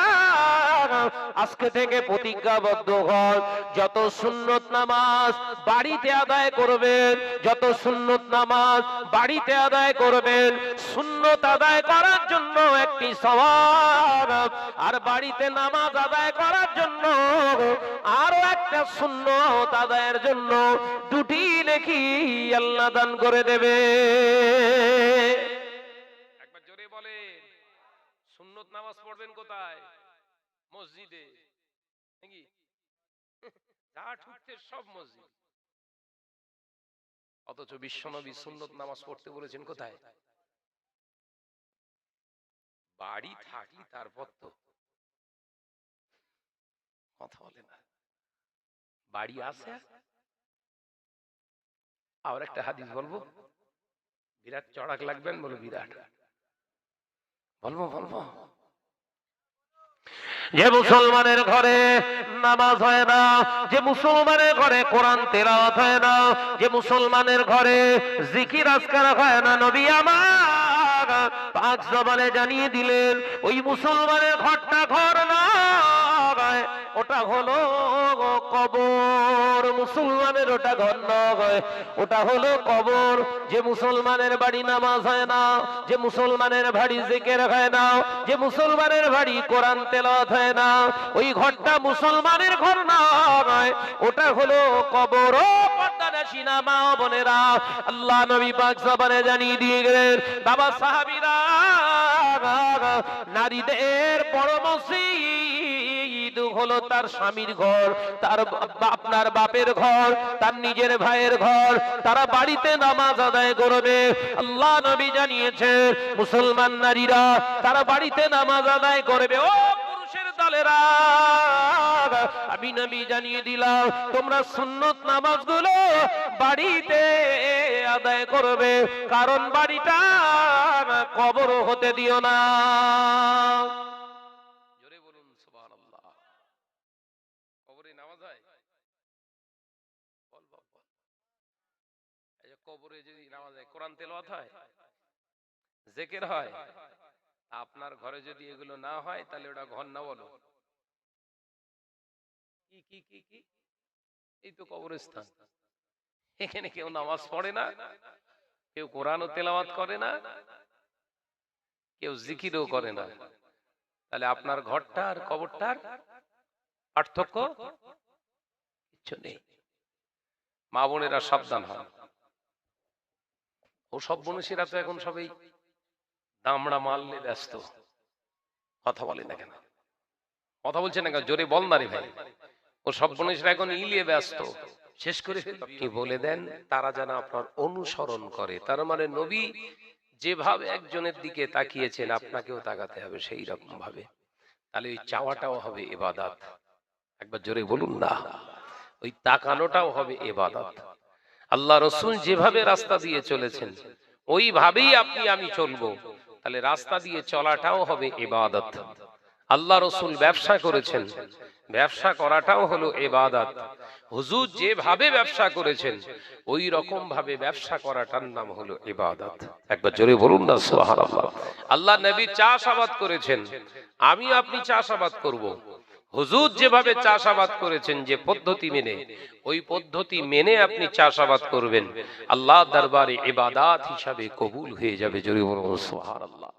আজকে থেকে প্রতিজ্ঞাবদ্ধ হন, যত সুন্নত নামাজ বাড়িতে আদায় করবেন, যত সুন্নত নামাজ বাড়িতে আদায় করবেন, সুন্নত আদায় করার জন্য একটি সওয়াব, আর বাড়িতে নামাজ আদায় করার জন্য আরো একটা সুন্নত আদায়ের জন্য 2টি নেকি আল্লাহ দান করে দেবে। একবার জোরে বলেন, সুন্নত নামাজ পড়বেন কোথায়? মসজিদে নাকি? যা ঠুকতে সব মসজিদ। অথচ বিশ্বনবী সুন্নত নামাজ পড়তে বলেছেন কোথায়? বাড়ি থাকলি তারপর তো কথা বলে না, বাড়ি আছে। আর একটা হাদিস বলবো, বিরাট চড়াক লাগবেন, বলো বিরাট বলবো। যে মুসলমানের ঘরে নামাজ হয় না, যে মুসলমানের ঘরে কোরআন তেলাওয়াত হয় না, যে মুসলমানের ঘরে জিকির আজকার হয় না, নবী আমার পাক জবানে জানিয়ে দিলেন, ওই মুসলমানের ঘরটা ঘর নয়, ওটা হলো কবর। মুসলমানের ওটা ঘর নয়, ওটা হলো কবর। যে মুসলমানের বাড়ি নামাজ হয় না, যে মুসলমানের বাড়ি জিকির হয় না, যে মুসলমানের বাড়ি কোরআন তেলাওয়াত হয় না, ওই ঘরটা মুসলমানের ঘর নয়, ওটা হলো কবর। ও পর্দানাশীনা মা ও বোনেরা, আল্লাহ নবী পাক জবানে জানিয়ে দিয়ে গেলেন, বাবা সাহাবীরা, নারীদের বড় মসজিদ হলো তার স্বামীর ঘর, তার আপনার বাপের ঘর, তার নিজের ভাইয়ের ঘর। তারা বাড়িতে নামাজ আদায় করবে। আল্লাহ নবী জানিয়েছেন, মুসলমান নারীরা তারা বাড়িতে নামাজ আদায় করবে। ও পুরুষের দলেরা, আমি নবী জানিয়ে দিলাম, তোমরা সুন্নত নামাজগুলো বাড়িতে আদায় করবে, কারণ বাড়িটা কবর হতে দিও না। জোরে বলুন সুবহানাল্লাহ। কবরে নামাজ হয়? বল বল বল। এই যে কবরে যদি নামাজ হয়, কোরআন তেলাওয়াত হয়, জিকির হয়, আপনার ঘরে যদি এগুলো না হয় তাহলে ওটা ঘর না। বলো কি কি কি কি? এই তো কবরস্থান। এখানে কেউ নামাজ পড়ে না, কেউ কোরআনও তেলাওয়াত করে না, কেউ জিকিরও করে না, তাহলে আপনার ঘরটা আর কবরটার পার্থক্য কিছু নেই। মা বোনেরা সাবধান হন। ও সব মনীষীরা তো এখন সবাই দামড়া মারলে ব্যস্ত, কথা বলে না কেন? কথা বলছে না কেন? জোরে বল না রে ভাই। ও সব মনীষীরা এখন ইলিয়ে ব্যস্ত, শেষ করে কি বলে দেন, তারা যেন আপনার অনুসরণ করে। তার মানে নবী যেভাবে একজনের দিকে তাকিয়েছেন, আপনাকেও তাকাতে হবে সেই রকম ভাবে, তাহলে ওই চাওয়াটাও হবে ইবাদত। একবার জোরে বলুন না, ওই তাকানোটাও হবে ইবাদত। আল্লাহ রাসূল যেভাবে রাস্তা দিয়ে চলেছেন ওইভাবেই আপনি আমি চলবো, তাহলে রাস্তা দিয়ে চলাটাও হবে ইবাদত। আল্লাহ রাসূল ব্যবসা করেছেন, ব্যবসা করাটাও হলো ইবাদত। হুজুর যেভাবে ব্যবসা করেছেন ওই রকম ভাবে ব্যবসা করাটার নাম হলো ইবাদত। একবার জোরে বলুন না সুবহানাল্লাহ। আল্লাহ নবী চাষাবাদ করেছেন, আমি আপনি চাষাবাদ করব। হুজুর যেভাবে চাষাবাদ করেছেন যে পদ্ধতি মেনে, ওই পদ্ধতি মেনে আপনি চাষাবাদ করবেন, আল্লাহ দরবারে ইবাদত হিসাবে কবুল হয়ে যাবে। জোরে বলুন সুবহানাল্লাহ।